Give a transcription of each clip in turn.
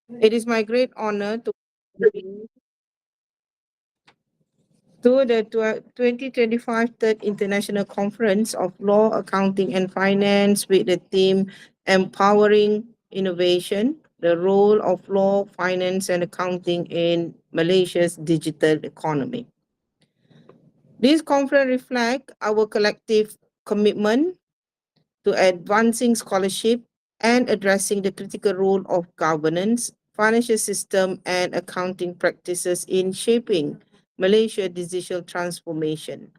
It is my great honor to the 2025 Third International Conference of Law, Accounting and Finance with the theme Empowering Innovation, the Role of Law, Finance and Accounting in Malaysia's Digital Economy. This conference reflects our collective commitment to advancing scholarship and addressing the critical role of governance, financial system, and accounting practices in shaping Malaysia's digital transformation.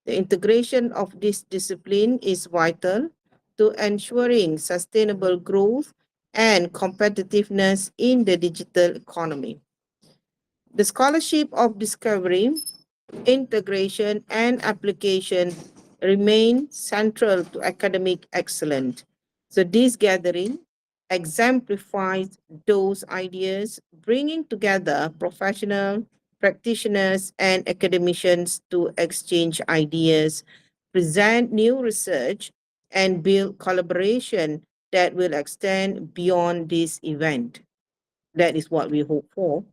The integration of this discipline is vital to ensuring sustainable growth and competitiveness in the digital economy. The scholarship of discovery, integration, and application remain central to academic excellence. So this gathering exemplifies those ideas, bringing together professional, practitioners, and academicians to exchange ideas, present new research, and build collaboration that will extend beyond this event. That is what we hope for.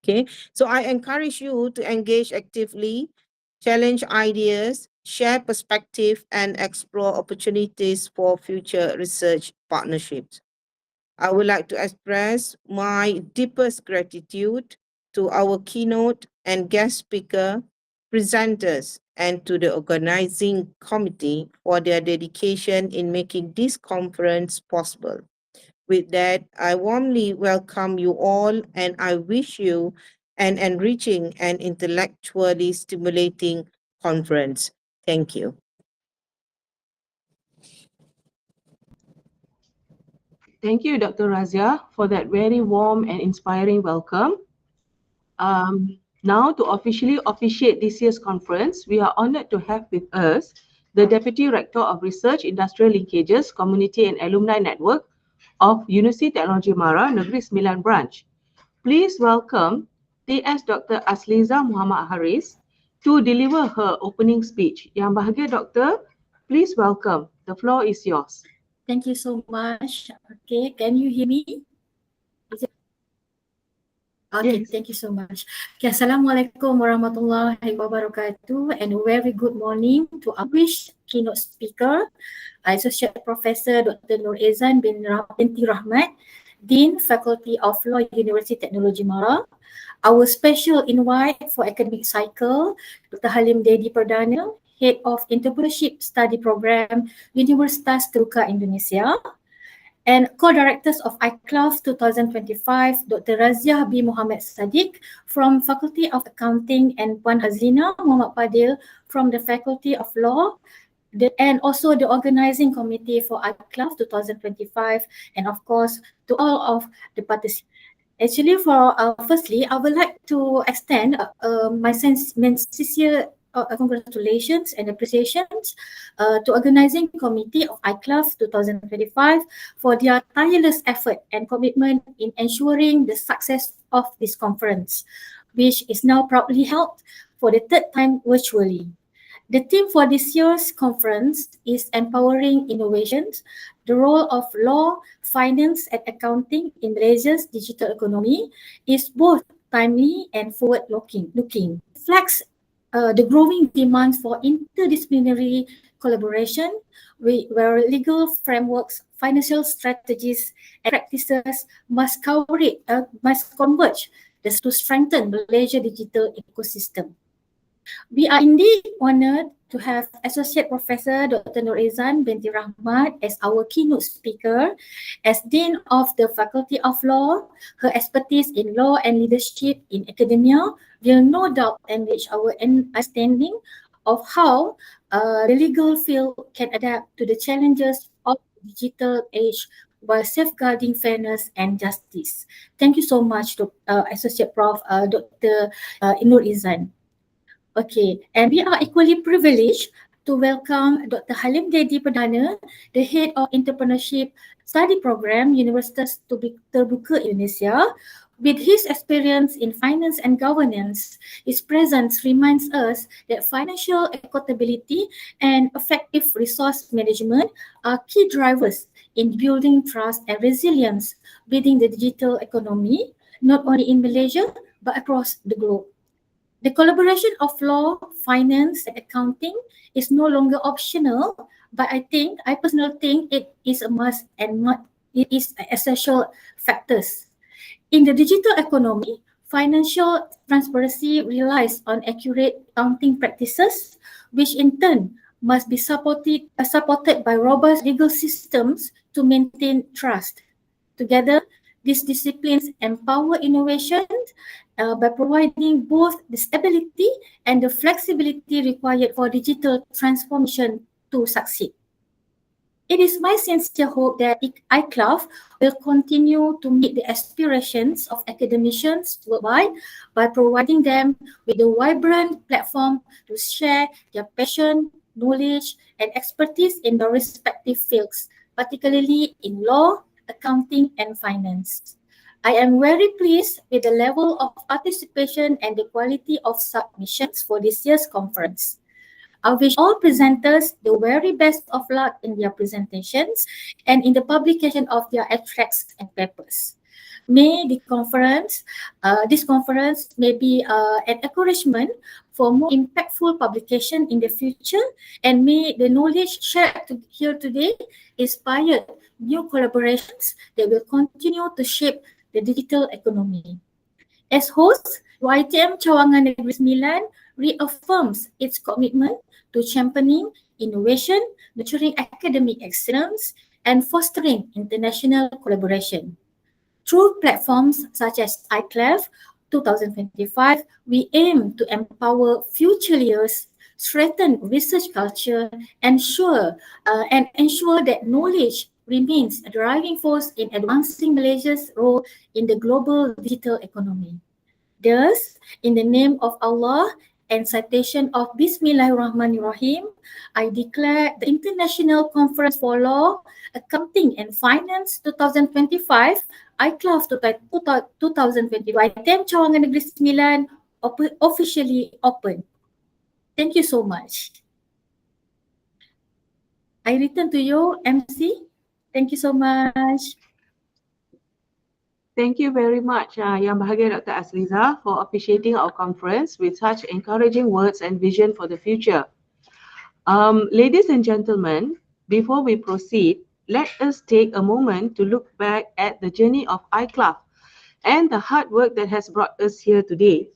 Okay, so I encourage you to engage actively, challenge ideas, share perspective, and explore opportunities for future research partnerships. I would like to express my deepest gratitude to our keynote and guest speaker, presenters, and to the organizing committee for their dedication in making this conference possible. With that, I warmly welcome you all and I wish you an enriching and intellectually stimulating conference. Thank you. Thank you, Dr. Razia, for that very warm and inspiring welcome. Now, to officially officiate this year's conference, we are honored to have with us the Deputy Rector of Research, Industrial Linkages, Community and Alumni Network of University Teknologi Mara, Negeri Sembilan Branch. Please welcome TS Dr. Asliza Muhammad Haris to deliver her opening speech. Yang bahagia, Doctor, please welcome. The floor is yours. Thank you so much. Okay, can you hear me? Is it? Okay, yes. Thank you so much. Okay, Assalamualaikum warahmatullahi wabarakatuh and a very good morning to our keynote speaker, Associate Professor Dr. Nur Ezan binti Rahmat, Dean Faculty of Law, University Teknologi Mara. Our special invite for academic cycle, Dr. Halim Dedy Perdana, Head of Entrepreneurship Study Program, Universitas Terbuka Indonesia, and co-directors of iCloud 2025, Dr. Razia B. Muhammad Sadiq from Faculty of Accounting and Puan Hazina Muhammad Padil from the Faculty of Law, and also the organizing committee for iCloud 2025, and of course to all of the participants. Actually, firstly, I would like to extend my sincere congratulations and appreciations to organizing committee of iCloud 2025 for their tireless effort and commitment in ensuring the success of this conference, which is now proudly held for the third time virtually. The theme for this year's conference is Empowering Innovations, the role of law, finance and accounting in Malaysia's digital economy is both timely and forward-looking. Reflects the growing demand for interdisciplinary collaboration where legal frameworks, financial strategies and practices must converge to strengthen Malaysia's digital ecosystem. We are indeed honored to have Associate Professor Dr. Nur Ezan binti Rahmat as our keynote speaker. As Dean of the Faculty of Law, her expertise in law and leadership in academia will no doubt enrich our understanding of how the legal field can adapt to the challenges of the digital age while safeguarding fairness and justice. Thank you so much, Associate Prof. Dr. Nur Ezan. Okay, and we are equally privileged to welcome Dr. Halim Dedy Perdana, the Head of Entrepreneurship Study Program, Universitas Terbuka Indonesia. With his experience in finance and governance, his presence reminds us that financial accountability and effective resource management are key drivers in building trust and resilience within the digital economy, not only in Malaysia, but across the globe. The collaboration of law, finance, and accounting is no longer optional, but I personally think it is a must and it is essential factors. In the digital economy, financial transparency relies on accurate accounting practices, which in turn must be supported by robust legal systems to maintain trust. Together, these disciplines empower innovation by providing both the stability and the flexibility required for digital transformation to succeed. It is my sincere hope that iCloud will continue to meet the aspirations of academicians worldwide by providing them with a vibrant platform to share their passion, knowledge, and expertise in their respective fields, particularly in law, accounting, and finance. I am very pleased with the level of participation and the quality of submissions for this year's conference. I wish all presenters the very best of luck in their presentations and in the publication of their abstracts and papers. May this conference may be an encouragement for more impactful publication in the future, and may the knowledge shared here today inspire new collaborations that will continue to shape the digital economy. As host, UiTM Cawangan Negeri Sembilan reaffirms its commitment to championing innovation, nurturing academic excellence, and fostering international collaboration. Through platforms such as iCloud 2025, we aim to empower future leaders, strengthen research culture, and ensure that knowledge remains a driving force in advancing Malaysia's role in the global digital economy. Thus, in the name of Allah and citation of Bismillahirrahmanirrahim, I declare the International Conference for Law, Accounting and Finance 2025, iCloud 2025, UiTM Cawangan Negeri Sembilan officially open. Thank you so much. I return to you, MC. Thank you so much. Thank you very much, Yang Bahagia Dr. Asliza, for officiating our conference with such encouraging words and vision for the future. Ladies and gentlemen, before we proceed, let us take a moment to look back at the journey of iCloud and the hard work that has brought us here today.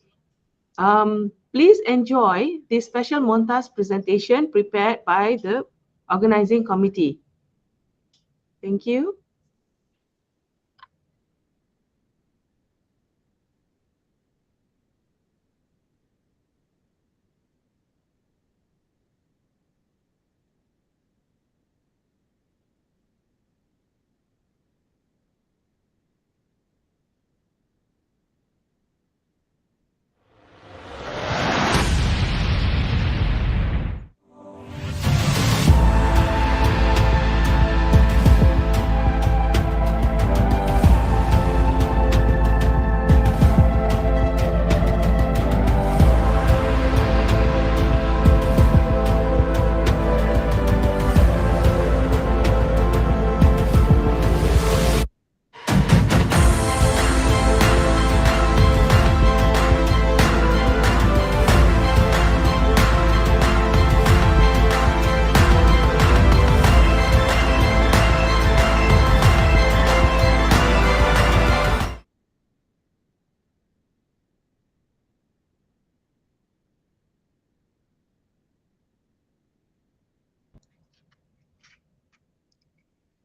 Please enjoy this special montage presentation prepared by the organizing committee. Thank you.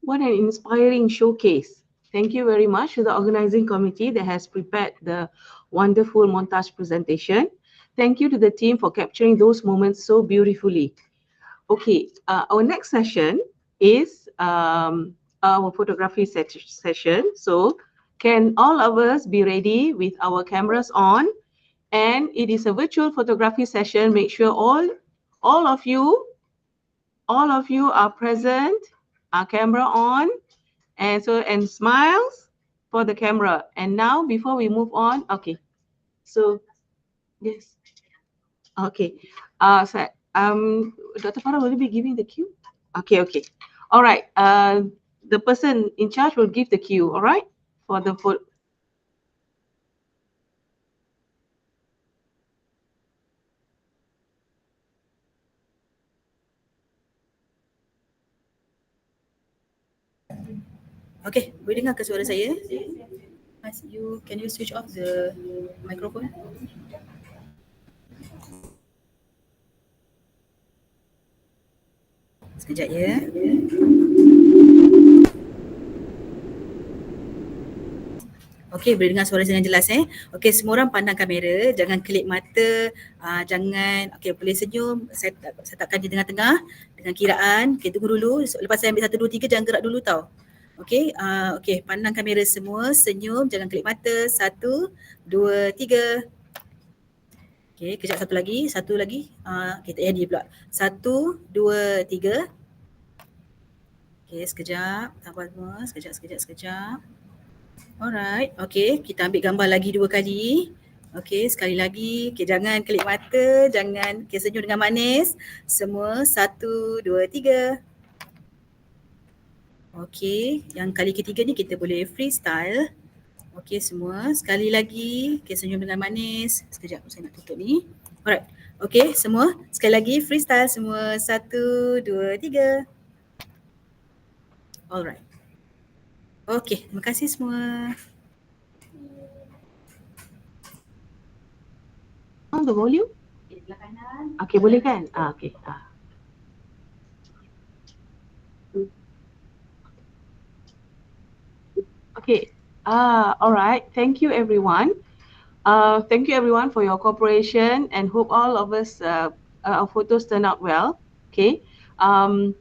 What an inspiring showcase. Thank you very much to the organizing committee that has prepared the wonderful montage presentation. Thank you to the team for capturing those moments so beautifully. Okay, our next session is our photography session. So can all of us be ready with our cameras on? And it is a virtual photography session. Make sure all of you are present, our camera on, and smiles for the camera. And now before we move on, okay, so yes, okay, Dr. Farah, will you be giving the cue? Okay, all right, the person in charge will give the cue, all right? For the vote. Okay, boleh dengar ke suara saya? Can you switch off the microphone? Sekejap ya. Okey, boleh dengar suara saya dengan jelas Okey, semua orang pandang kamera, jangan kelip mata, jangan, okey boleh senyum, saya takkan di tengah-tengah dengan kiraan. Okey, tunggu dulu, lepas saya ambil 1, 2, 3 jangan gerak dulu tau. Okey, okey, pandang kamera semua, senyum, jangan kelip mata. 1, 2, 3. Okey, kejap satu lagi. Okey, tak jadi pula. 1, 2, 3. Okey, sekejap. Sabar semua, sekejap. Alright, okay, kita ambil gambar lagi 2 kali. Okay, sekali lagi. Okay, jangan kelip mata, jangan, okay, senyum dengan manis. Semua, 1, 2, 3. Okay, yang kali ketiga ni kita boleh freestyle. Okay, semua, sekali lagi. Okay, senyum dengan manis. Sekejap, saya nak tutup ni. Alright, okay, semua, sekali lagi freestyle semua. 1, 2, 3. Alright. Okay, terima kasih semua. On the volume? Okay, boleh kan? Okay. Okay. Alright. Thank you, everyone. Thank you, everyone, for your cooperation, and hope all of us, our photos turn out well. Okay.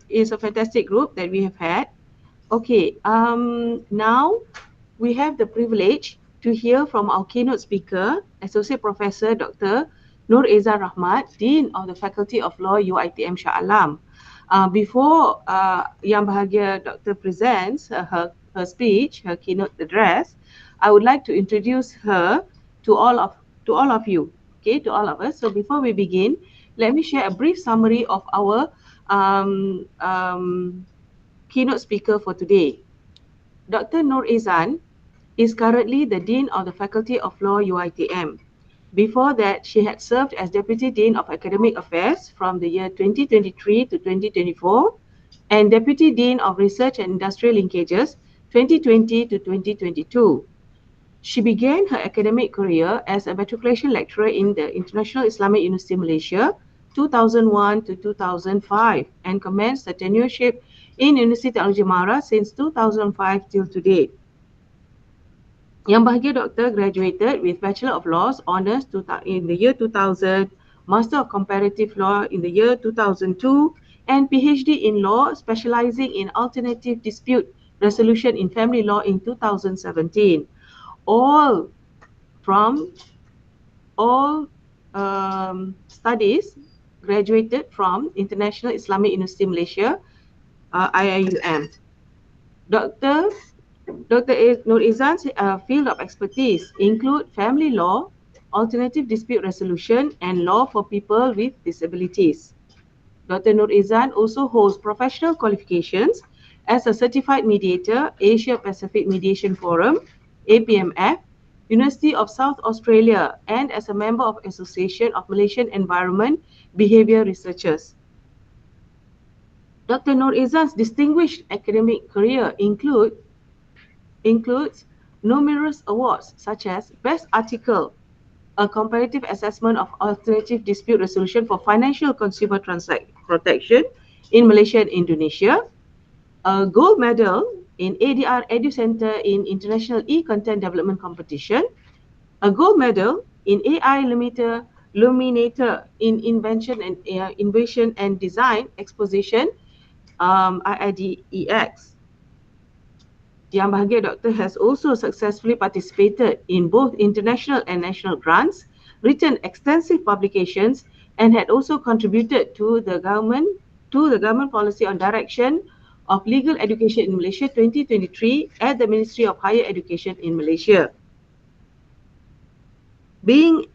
It's a fantastic group that we have had. Okay. Now we have the privilege to hear from our keynote speaker, Associate Professor Dr. Nur Ezan Rahmat, Dean of the Faculty of Law, UiTM Shah Alam. Before Yang Bahagia Dr. presents her speech, her keynote address, I would like to introduce her to all of you, okay, to all of us. So before we begin, let me share a brief summary of our keynote speaker for today. Dr. Nur Ezan is currently the Dean of the Faculty of Law, UiTM. Before that, she had served as Deputy Dean of Academic Affairs from the year 2023 to 2024 and Deputy Dean of Research and Industrial Linkages 2020 to 2022. She began her academic career as a matriculation lecturer in the International Islamic University Malaysia 2001 to 2005 and commenced her tenureship in University Technology Mara since 2005 till today. Yang Bahagia Doctor graduated with Bachelor of Laws Honours in the year 2000, Master of Comparative Law in the year 2002, and PhD in Law specializing in Alternative Dispute Resolution in Family Law in 2017. All studies graduated from International Islamic University Malaysia, IIUM. Dr. Nur Ezan's field of expertise include family law, alternative dispute resolution, and law for people with disabilities. Dr. Nur Ezan also holds professional qualifications as a certified mediator, Asia Pacific Mediation Forum, APMF, University of South Australia, and as a member of Association of Malaysian Environment Behaviour Researchers. Dr. Nur Ezan's distinguished academic career includes numerous awards such as Best Article, a comparative assessment of alternative dispute resolution for financial consumer protection in Malaysia and Indonesia, a gold medal in ADR Edu Center in International E-Content Development Competition, a gold medal in AI Luminator in Invention and Design Exposition, IIDEX. Yang Bahagia Doctor has also successfully participated in both international and national grants, written extensive publications, and had also contributed to the government policy on direction of legal education in Malaysia 2023 at the Ministry of Higher Education in Malaysia. Being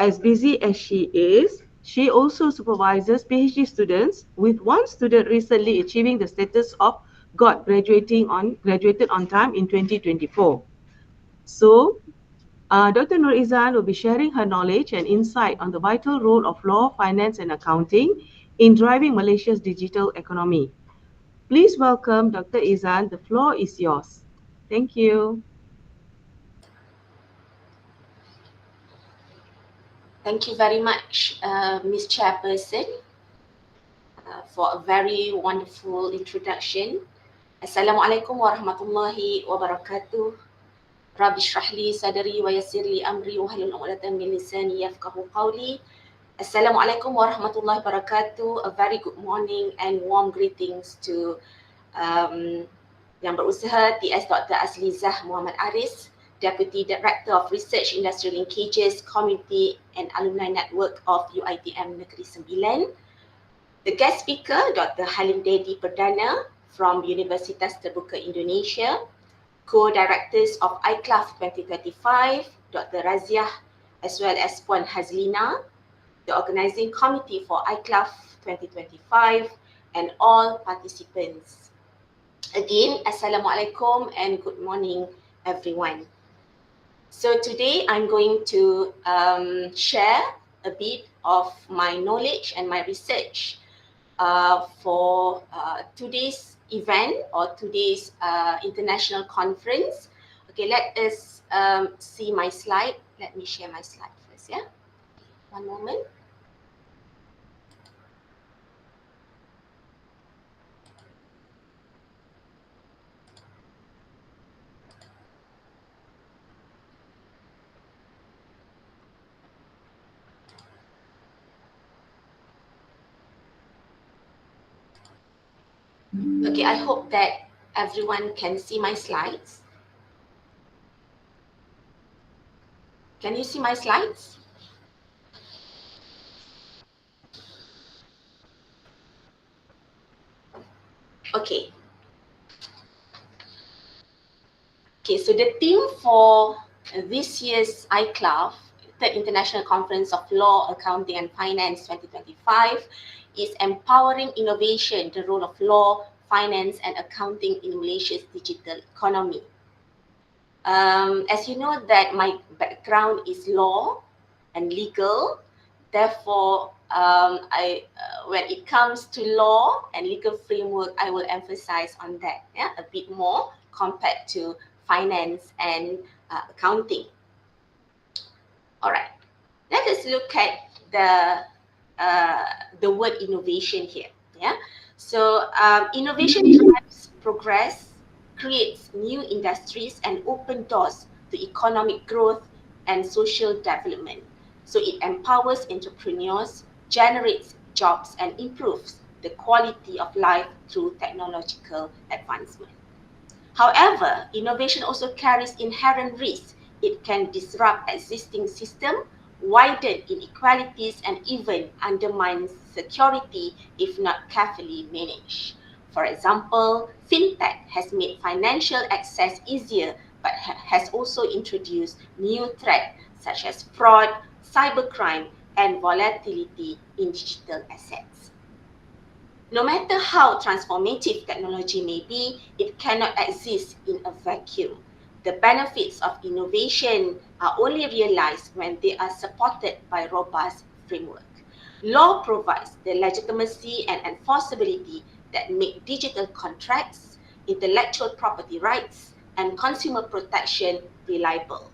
as busy as she is, she also supervises PhD students, with one student recently achieving the status of graduated on time in 2024. So, Dr. Nur Ezan will be sharing her knowledge and insight on the vital role of law, finance, and accounting in driving Malaysia's digital economy. Please welcome Dr. Ezan. The floor is yours. Thank you. Thank you very much, Ms. Chairperson, for a very wonderful introduction. Assalamualaikum warahmatullahi wabarakatuh. Rabbi shrah li sadri wa yassir li amri wahlul 'uqdatam min lisani yafqahu qawli. Assalamualaikum warahmatullahi wabarakatuh. A very good morning and warm greetings to Yang Berusaha TS Dr. Azlizah Muhammad Aris, Deputy Director of Research Industry Linkages, Community and Alumni Network of UiTM Negeri Sembilan. The guest speaker, Dr. Halim Dedy Perdana from Universitas Terbuka Indonesia. Co-directors of iCLAF 2025, Dr. Raziah as well as Puan Hazlina, the organising committee for iCLAF 2025 and all participants. Again, Assalamualaikum and good morning everyone. So today I'm going to share a bit of my knowledge and my research for today's event or today's international conference. Okay, let us see my slide. Let me share my slide first, yeah? One moment. Okay, I hope that everyone can see my slides. Can you see my slides? Okay. Okay, so the theme for this year's iCLAF, Third International Conference of Law, Accounting and Finance 2025 is Empowering Innovation, the Role of Law, Finance and Accounting in Malaysia's Digital Economy. As you know that my background is law and legal, therefore when it comes to law and legal framework, I will emphasize on that, yeah, a bit more compared to finance and accounting. All right, let us look at the word innovation here. Yeah, so innovation drives progress, creates new industries, and open doors to economic growth and social development. So it empowers entrepreneurs, generates jobs, and improves the quality of life through technological advancement. However, innovation also carries inherent risks. It can disrupt existing systems, widen inequalities, and even undermine security if not carefully managed. For example, fintech has made financial access easier, but has also introduced new threats such as fraud, cybercrime, and volatility in digital assets. No matter how transformative technology may be, it cannot exist in a vacuum. The benefits of innovation are only realized when they are supported by robust framework. Law provides the legitimacy and enforceability that make digital contracts, intellectual property rights, and consumer protection reliable.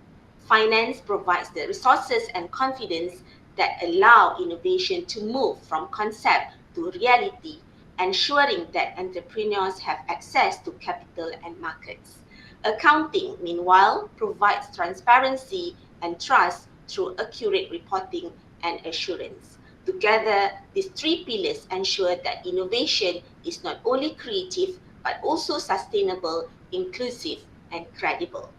Finance provides the resources and confidence that allow innovation to move from concept to reality, ensuring that entrepreneurs have access to capital and markets. Accounting, meanwhile, provides transparency and trust through accurate reporting and assurance. Together, these three pillars ensure that innovation is not only creative, but also sustainable, inclusive, and credible.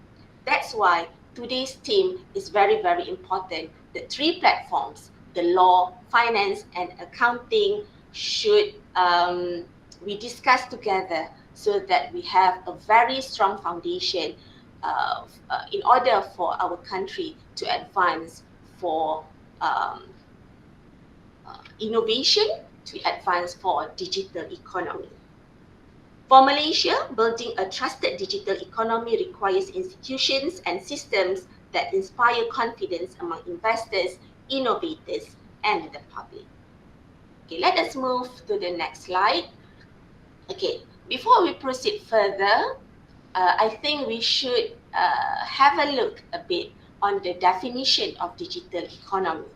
That's why today's theme is very, very important. The three platforms, the law, finance, and accounting, should we discuss together so that we have a very strong foundation in order for our country to advance for innovation, to advance for digital economy. For Malaysia, building a trusted digital economy requires institutions and systems that inspire confidence among investors, innovators, and the public. Okay, let us move to the next slide. Okay, before we proceed further, I think we should have a look a bit on the definition of digital economy.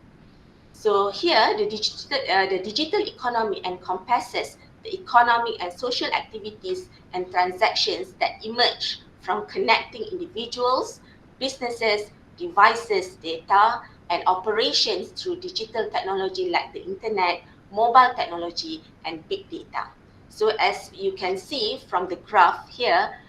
So here, the digital economy encompasses the economic and social activities and transactions that emerge from connecting individuals, businesses, devices, data, and operations through digital technology like the internet, mobile technology, and big data. So as you can see from the graph here,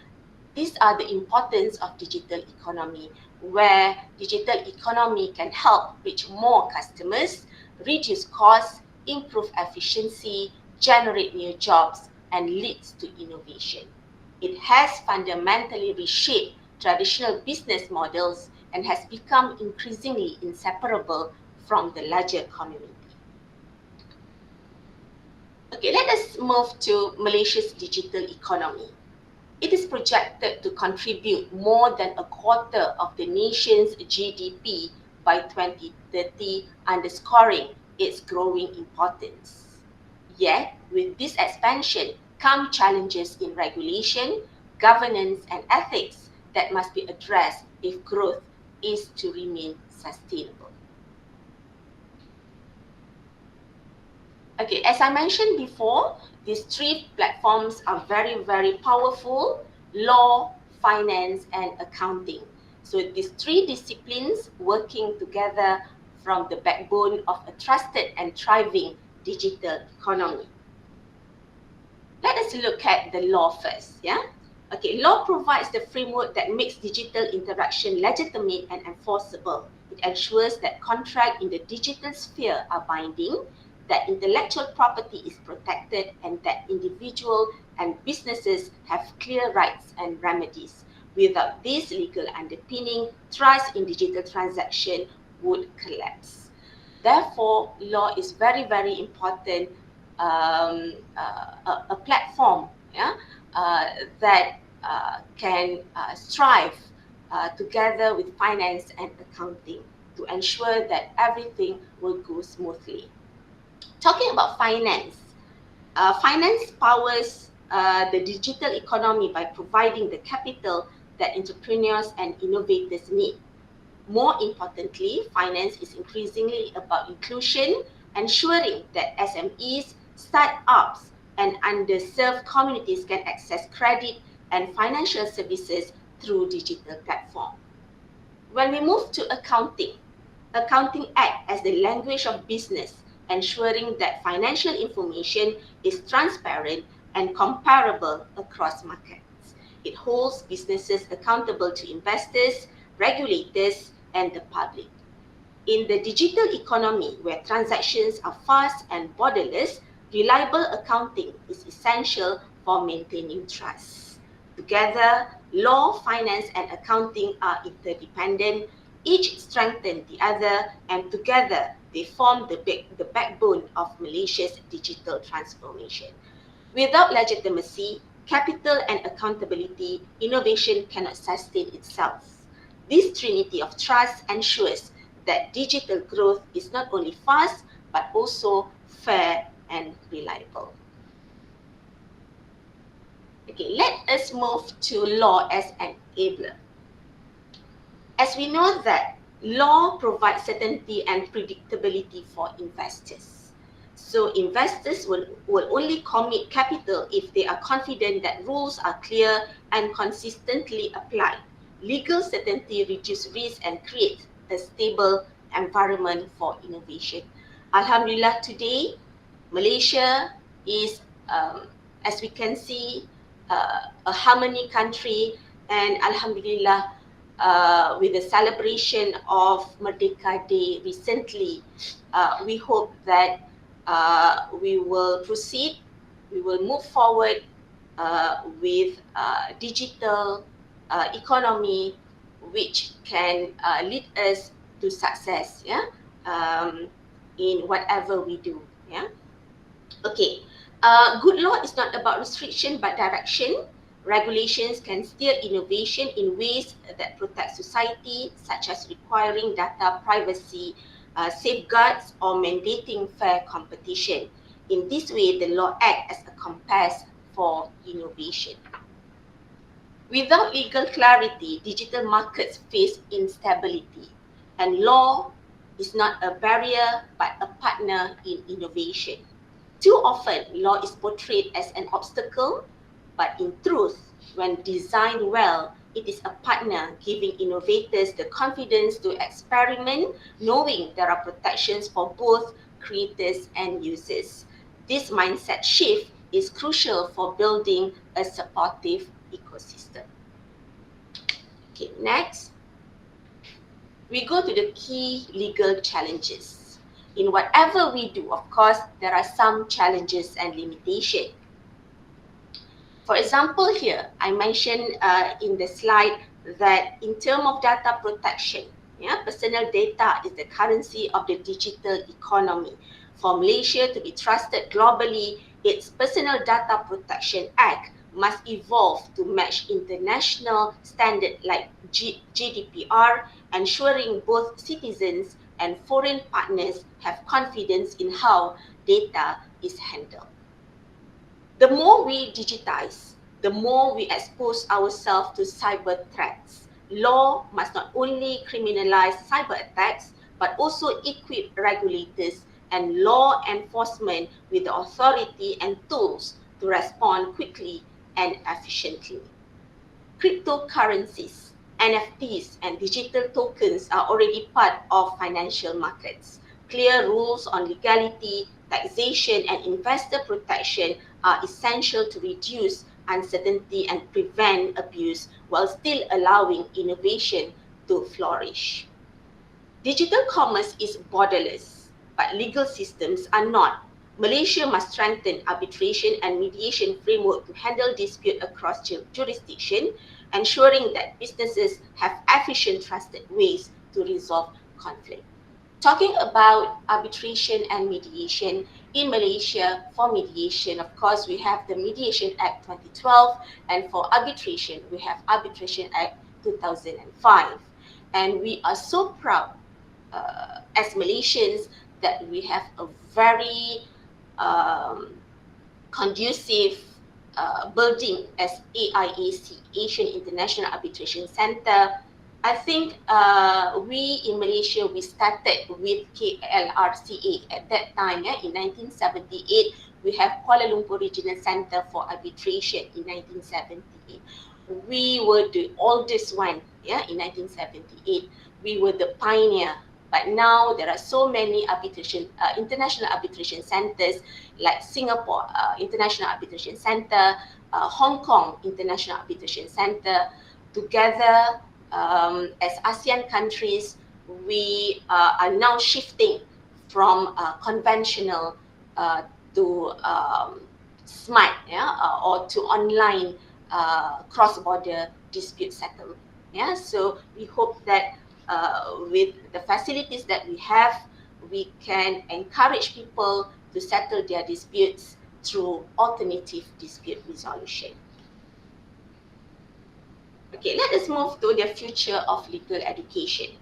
these are the importance of digital economy, where digital economy can help reach more customers, reduce costs, improve efficiency, generate new jobs, and leads to innovation. It has fundamentally reshaped traditional business models and has become increasingly inseparable from the larger community. Okay, let us move to Malaysia's digital economy. It is projected to contribute more than a quarter of the nation's GDP by 2030, underscoring its growing importance. Yet, with this expansion come challenges in regulation, governance, and ethics that must be addressed if growth is to remain sustainable. Okay, as I mentioned before, these three platforms are very, very powerful: law, finance, and accounting. So these three disciplines working together from the backbone of a trusted and thriving digital economy. Let us look at the law first, yeah? Okay, law provides the framework that makes digital interaction legitimate and enforceable. It ensures that contracts in the digital sphere are binding, that intellectual property is protected, and that individuals and businesses have clear rights and remedies. Without this legal underpinning, trust in digital transaction would collapse. Therefore, law is very, very important, a platform, yeah, that can strive together with finance and accounting to ensure that everything will go smoothly. Talking about finance, finance powers the digital economy by providing the capital that entrepreneurs and innovators need. More importantly, finance is increasingly about inclusion, ensuring that SMEs, startups, and underserved communities can access credit and financial services through digital platforms. When we move to accounting, accounting acts as the language of business, ensuring that financial information is transparent and comparable across markets. It holds businesses accountable to investors, regulators, and the public. In the digital economy, where transactions are fast and borderless, reliable accounting is essential for maintaining trust. Together, law, finance, and accounting are interdependent. Each strengthens the other, and together they form the backbone of Malaysia's digital transformation. Without legitimacy, capital, and accountability, innovation cannot sustain itself. This trinity of trust ensures that digital growth is not only fast, but also fair and reliable. Okay, let us move to law as an enabler. As we know that law provides certainty and predictability for investors. So investors will only commit capital if they are confident that rules are clear and consistently applied. Legal certainty reduces risk and creates a stable environment for innovation. Alhamdulillah, today, Malaysia is, as we can see, a harmony country, and Alhamdulillah, with the celebration of Merdeka Day recently, we hope that we will proceed, we will move forward with digital economy, which can lead us to success, yeah, in whatever we do, yeah. Okay, Good law is not about restriction but direction. Regulations can steer innovation in ways that protect society, such as requiring data privacy, safeguards, or mandating fair competition. In this way, the law acts as a compass for innovation. Without legal clarity, digital markets face instability, and law is not a barrier but a partner in innovation. Too often, law is portrayed as an obstacle, but in truth, when designed well, it is a partner giving innovators the confidence to experiment, knowing there are protections for both creators and users. This mindset shift is crucial for building a supportive ecosystem. Okay, next, we go to the key legal challenges. In whatever we do, of course, there are some challenges and limitations. For example, here, I mentioned in the slide that in terms of data protection, personal data is the currency of the digital economy. For Malaysia to be trusted globally, its Personal Data Protection Act must evolve to match international standards like GDPR, ensuring both citizens and foreign partners have confidence in how data is handled. The more we digitize, the more we expose ourselves to cyber threats. Law must not only criminalize cyber attacks, but also equip regulators and law enforcement with the authority and tools to respond quickly and efficiently. Cryptocurrencies, NFTs, and digital tokens are already part of financial markets. Clear rules on legality, taxation, and investor protection are essential to reduce uncertainty and prevent abuse while still allowing innovation to flourish. Digital commerce is borderless, but legal systems are not. Malaysia must strengthen arbitration and mediation framework to handle dispute across jurisdiction, ensuring that businesses have efficient, trusted ways to resolve conflict. Talking about arbitration and mediation, in Malaysia, for mediation, of course, we have the Mediation Act 2012, and for arbitration, we have Arbitration Act 2005. And we are so proud as Malaysians that we have a very conducive building as AIAC, Asian International Arbitration Center. I think we in Malaysia, we started with KLRCA at that time, in 1978. We have Kuala Lumpur Regional Center for Arbitration in 1978. We were the oldest one, in 1978. We were the pioneer. But now there are so many international arbitration centers like Singapore International Arbitration Center, Hong Kong International Arbitration Center. Together, as ASEAN countries, we are now shifting from conventional to smart, or to online cross-border dispute settlement. So we hope that with the facilities that we have, we can encourage people to settle their disputes through alternative dispute resolution. Okay, let us move to the future of legal education.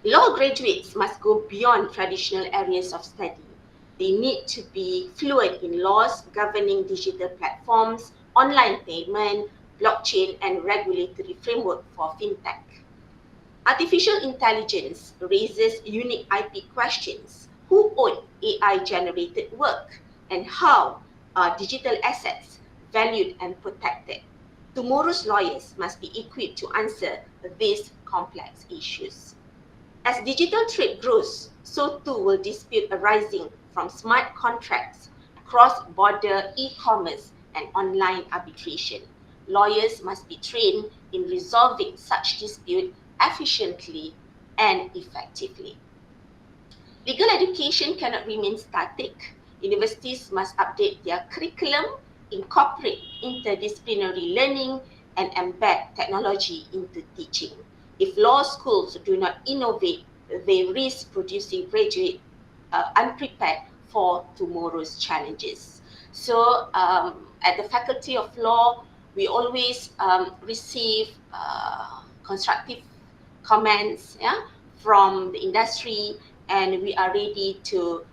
Law graduates must go beyond traditional areas of study. They need to be fluent in laws governing digital platforms, online payment, blockchain, and regulatory framework for fintech. Artificial intelligence raises unique IP questions. Who owns AI-generated work? And how are digital assets valued and protected? Tomorrow's lawyers must be equipped to answer these complex issues. As digital trade grows, so too will dispute arising from smart contracts, cross-border e-commerce, and online arbitration. Lawyers must be trained in resolving such disputes efficiently and effectively. Legal education cannot remain static. Universities must update their curriculum, incorporate interdisciplinary learning, and embed technology into teaching. If law schools do not innovate, they risk producing graduates unprepared for tomorrow's challenges. So at the Faculty of Law, we always receive constructive comments, yeah, from the industry, and we are ready to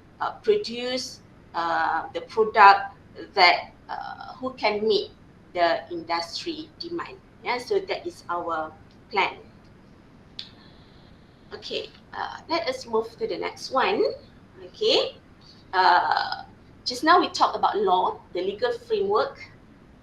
produce the product that who can meet the industry demand. Yeah, so that is our plan. Okay, let us move to the next one. Okay, just now we talked about law, the legal framework,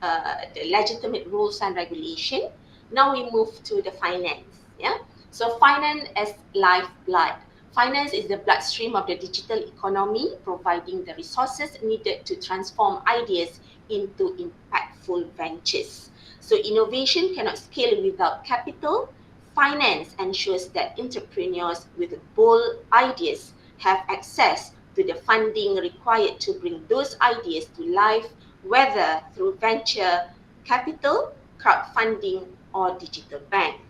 the legitimate rules and regulation. Now we move to the finance. Yeah, so finance as lifeblood. Finance is the bloodstream of the digital economy, providing the resources needed to transform ideas into impactful ventures. So innovation cannot scale without capital. Finance ensures that entrepreneurs with bold ideas have access to the funding required to bring those ideas to life, whether through venture capital, crowdfunding, or digital bank.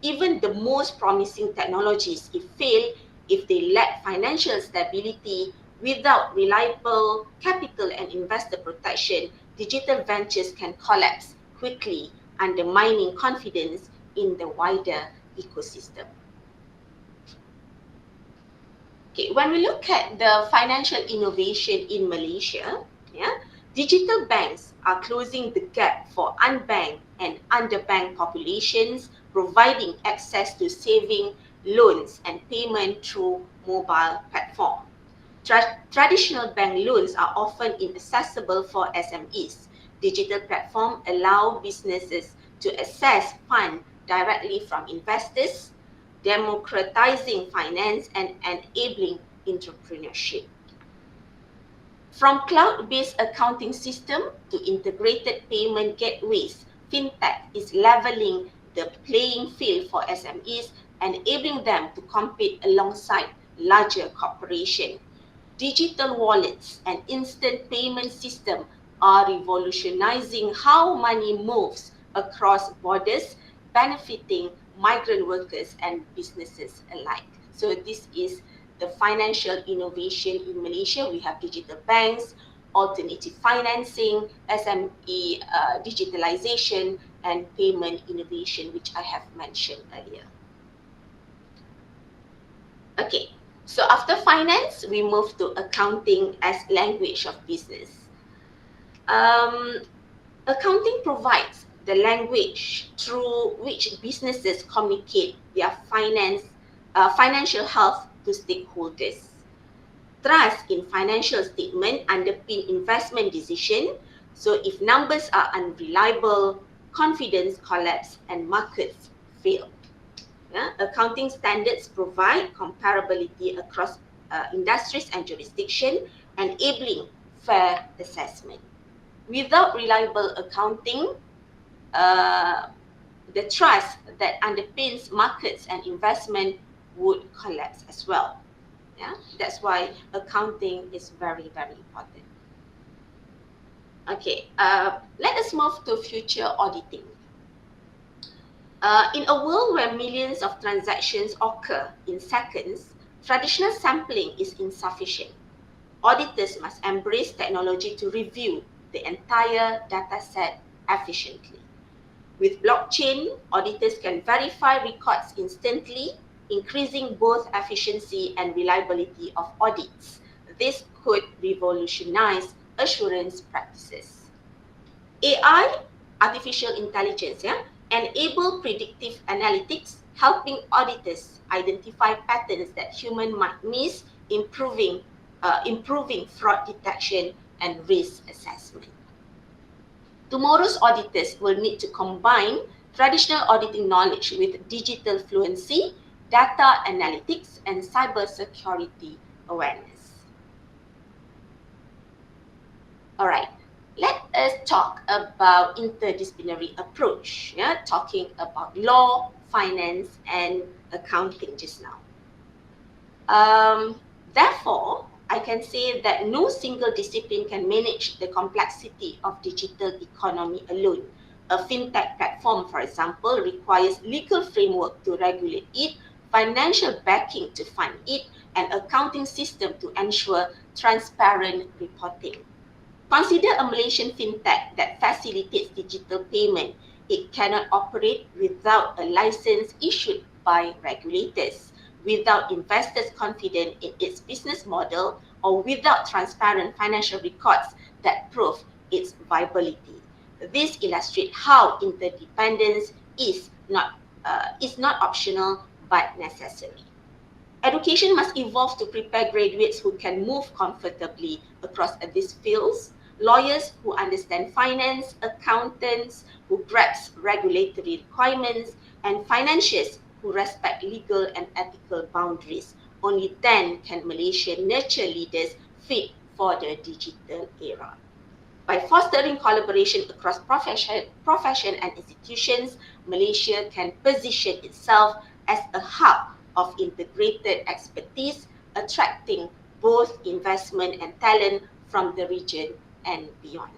Even the most promising technologies, if they lack financial stability, without reliable capital and investor protection, digital ventures can collapse quickly, undermining confidence in the wider ecosystem. Okay, when we look at the financial innovation in Malaysia, yeah, digital banks are closing the gap for unbanked and underbanked populations, providing access to saving, loans, and payment through mobile platform. Traditional bank loans are often inaccessible for SMEs. Digital platforms allow businesses to access funds directly from investors, democratizing finance and enabling entrepreneurship. From cloud-based accounting system to integrated payment gateways, fintech is leveling the playing field for SMEs, enabling them to compete alongside larger corporations. Digital wallets and instant payment systems are revolutionizing how money moves across borders, benefiting migrant workers and businesses alike. So this is the financial innovation in Malaysia. We have digital banks, alternative financing, SME digitalization, and payment innovation, which I have mentioned earlier. Okay, so after finance, we move to accounting as language of business. Accounting provides the language through which businesses communicate their financial health to stakeholders. Trust in financial statement underpin investment decision. So if numbers are unreliable, confidence collapse and markets fail. Yeah? Accounting standards provide comparability across industries and jurisdictions, enabling fair assessment. Without reliable accounting, the trust that underpins markets and investment would collapse as well. Yeah, that's why accounting is very, very important. Okay, let us move to future auditing. In a world where millions of transactions occur in seconds, traditional sampling is insufficient. Auditors must embrace technology to review the entire data set efficiently. With blockchain, auditors can verify records instantly, increasing both efficiency and reliability of audits. This could revolutionize assurance practices. AI, artificial intelligence, enable predictive analytics, helping auditors identify patterns that humans might miss, improving fraud detection and risk assessment. Tomorrow's auditors will need to combine traditional auditing knowledge with digital fluency, data analytics, and cybersecurity awareness. All right, let us talk about interdisciplinary approach, talking about law, finance, and accounting just now. Therefore, I can say that no single discipline can manage the complexity of digital economy alone. A fintech platform, for example, requires legal framework to regulate it, financial backing to fund it, and accounting system to ensure transparent reporting. Consider a Malaysian fintech that facilitates digital payment. It cannot operate without a license issued by regulators, without investors confident in its business model, or without transparent financial records that prove its viability. This illustrates how interdependence is not optional but necessary. Education must evolve to prepare graduates who can move comfortably across these fields, lawyers who understand finance, accountants who grasp regulatory requirements, and financiers who respect legal and ethical boundaries. Only then can Malaysia nurture leaders fit for the digital era. By fostering collaboration across profession and institutions, Malaysia can position itself as a hub of integrated expertise, attracting both investment and talent from the region and beyond.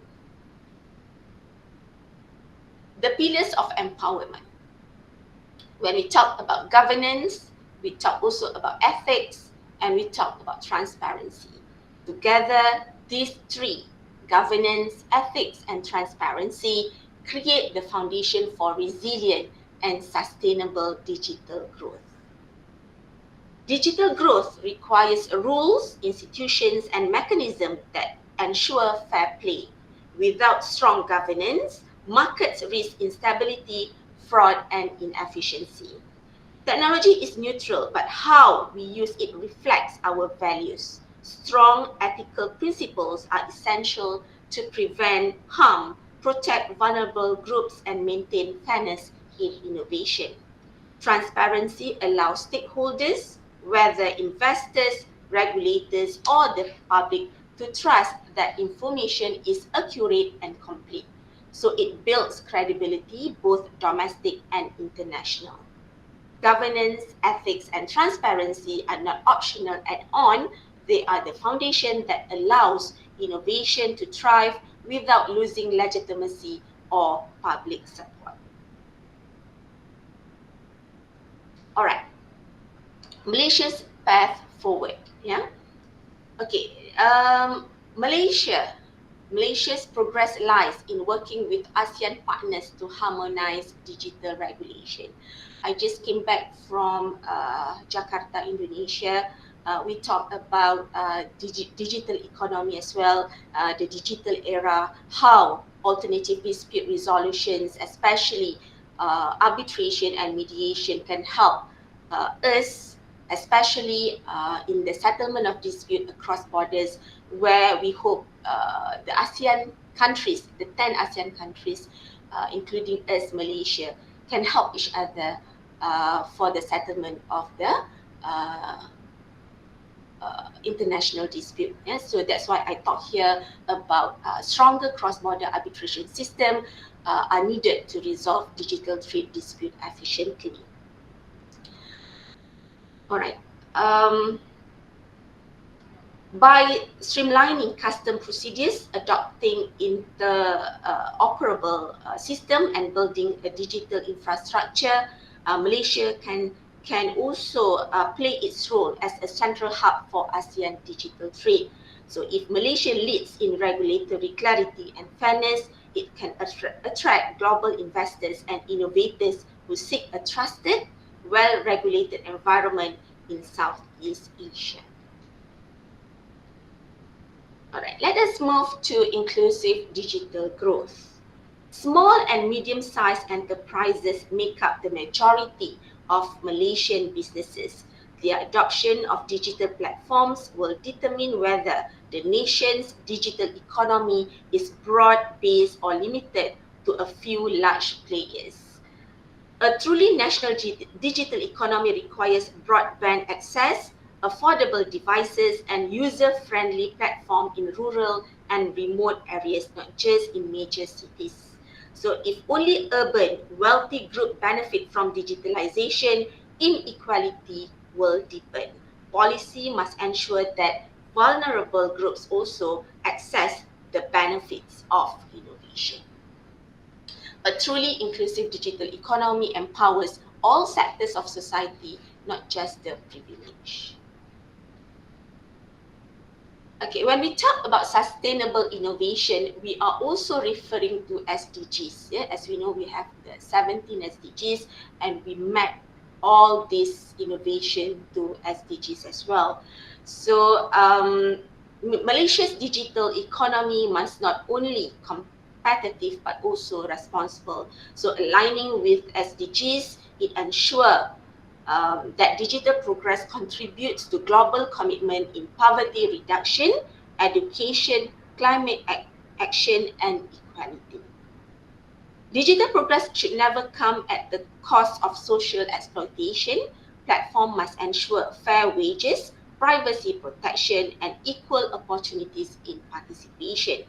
The pillars of empowerment. When we talk about governance, we talk also about ethics, and we talk about transparency. Together, these three, governance, ethics, and transparency, create the foundation for resilient and sustainable digital growth. Digital growth requires rules, institutions, and mechanisms that ensure fair play. Without strong governance, markets risk instability, fraud, and inefficiency. Technology is neutral, but how we use it reflects our values. Strong ethical principles are essential to prevent harm, protect vulnerable groups, and maintain fairness in innovation. Transparency allows stakeholders, whether investors, regulators, or the public, to trust that information is accurate and complete. So it builds credibility, both domestic and international. Governance, ethics, and transparency are not optional add-on. They are the foundation that allows innovation to thrive without losing legitimacy or public support. All right, Malaysia's path forward. Yeah. Okay. Malaysia's progress lies in working with ASEAN partners to harmonize digital regulation. I just came back from Jakarta, Indonesia. We talked about digital economy as well, the digital era, how alternative dispute resolutions, especially arbitration and mediation, can help us, especially in the settlement of dispute across borders, where we hope the ASEAN countries, the 10 ASEAN countries, including us, Malaysia, can help each other for the settlement of the international dispute. Yeah? So that's why I talk here about stronger cross-border arbitration system are needed to resolve digital trade dispute efficiently. All right. By streamlining custom procedures, adopting interoperable system, and building a digital infrastructure, Malaysia can also play its role as a central hub for ASEAN digital trade. So if Malaysia leads in regulatory clarity and fairness, it can attract global investors and innovators who seek a trusted, well-regulated environment in Southeast Asia. All right, let us move to inclusive digital growth. Small and medium-sized enterprises make up the majority of Malaysian businesses. Their adoption of digital platforms will determine whether the nation's digital economy is broad-based or limited to a few large players. A truly national digital economy requires broadband access, affordable devices, and user-friendly platform in rural and remote areas, not just in major cities. So if only urban, wealthy groups benefit from digitalization, inequality will deepen. Policy must ensure that vulnerable groups also access the benefits of innovation. A truly inclusive digital economy empowers all sectors of society, not just the privileged. Okay, when we talk about sustainable innovation, we are also referring to SDGs. Yeah? As we know, we have the 17 SDGs, and we map all this innovation to SDGs as well. So Malaysia's digital economy must not only competitive but also responsible. So aligning with SDGs, it ensures that digital progress contributes to global commitment in poverty reduction, education, climate action, and equality. Digital progress should never come at the cost of social exploitation. Platform must ensure fair wages, privacy protection, and equal opportunities in participation.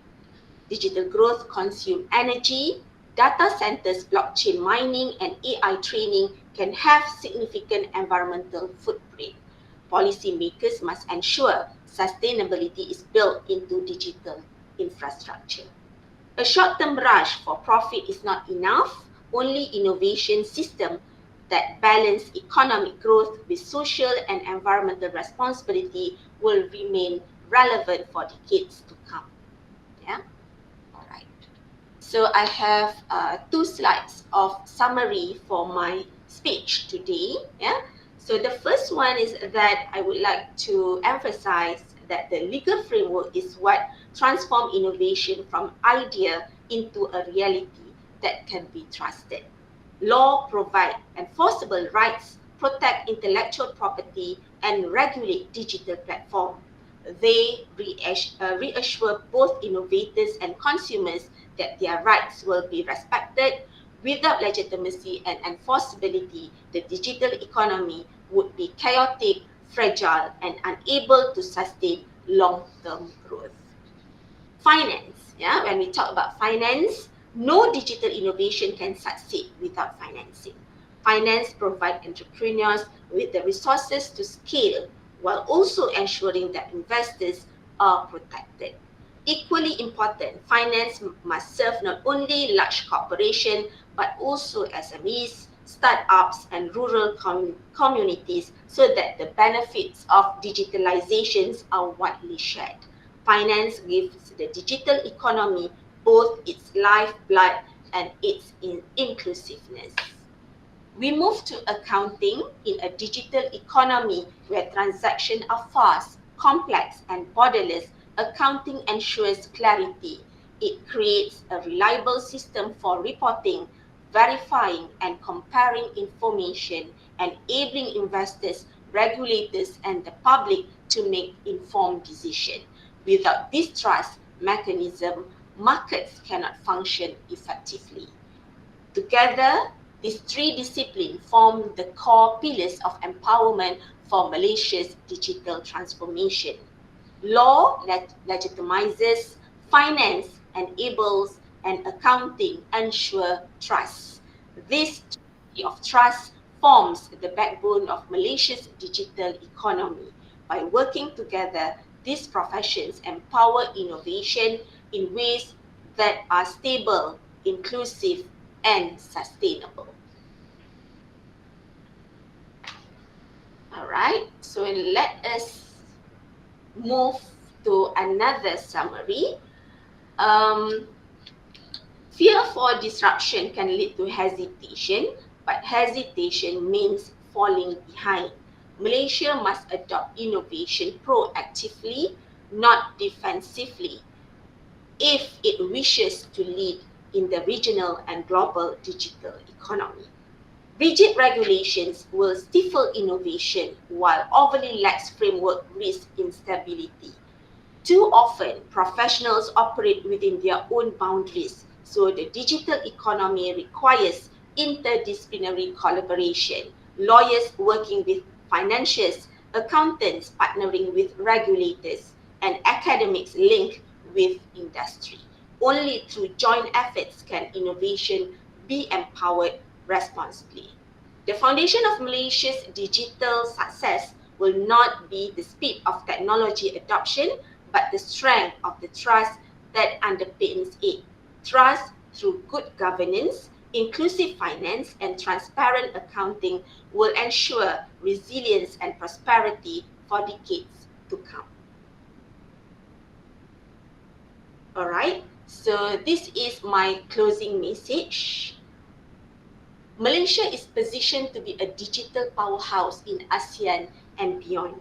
Digital growth consume energy. Data centers, blockchain mining, and AI training can have significant environmental footprint. Policymakers must ensure sustainability is built into digital infrastructure. A short-term rush for profit is not enough. Only innovation systems that balance economic growth with social and environmental responsibility will remain relevant for decades to come. Yeah. All right. So I have two slides of summary for my speech today. Yeah. So the first one is that I would like to emphasize that the legal framework is what transforms innovation from idea into a reality that can be trusted. Law provide enforceable rights, protect intellectual property, and regulate digital platforms. They reassure both innovators and consumers that their rights will be respected. Without legitimacy and enforceability, the digital economy would be chaotic, fragile, and unable to sustain long-term growth. Finance, yeah, when we talk about finance, no digital innovation can succeed without financing. Finance provides entrepreneurs with the resources to scale while also ensuring that investors are protected. Equally important, finance must serve not only large corporations but also SMEs, startups, and rural communities so that the benefits of digitalizations are widely shared. Finance gives the digital economy both its lifeblood and its inclusiveness. We move to accounting in a digital economy where transactions are fast, complex, and borderless. Accounting ensures clarity. It creates a reliable system for reporting, verifying, and comparing information, enabling investors, regulators, and the public to make informed decisions. Without this trust mechanism, markets cannot function effectively. Together, these three disciplines form the core pillars of empowerment for Malaysia's digital transformation. Law legitimizes, finance enables, and accounting ensure trust. This tree of trust forms the backbone of Malaysia's digital economy. By working together, these professions empower innovation in ways that are stable, inclusive, and sustainable. All right, so let us move to another summary. Fear for disruption can lead to hesitation, but hesitation means falling behind. Malaysia must adopt innovation proactively, not defensively, if it wishes to lead in the regional and global digital economy. Rigid regulations will stifle innovation, while overly lax framework risk instability. Too often, professionals operate within their own boundaries, so the digital economy requires interdisciplinary collaboration, lawyers working with financiers, accountants partnering with regulators, and academics linked with industry. Only through joint efforts can innovation be empowered responsibly. The foundation of Malaysia's digital success will not be the speed of technology adoption, but the strength of the trust that underpins it. Trust through good governance, inclusive finance, and transparent accounting will ensure resilience and prosperity for decades to come. Alright, so this is my closing message. Malaysia is positioned to be a digital powerhouse in ASEAN and beyond.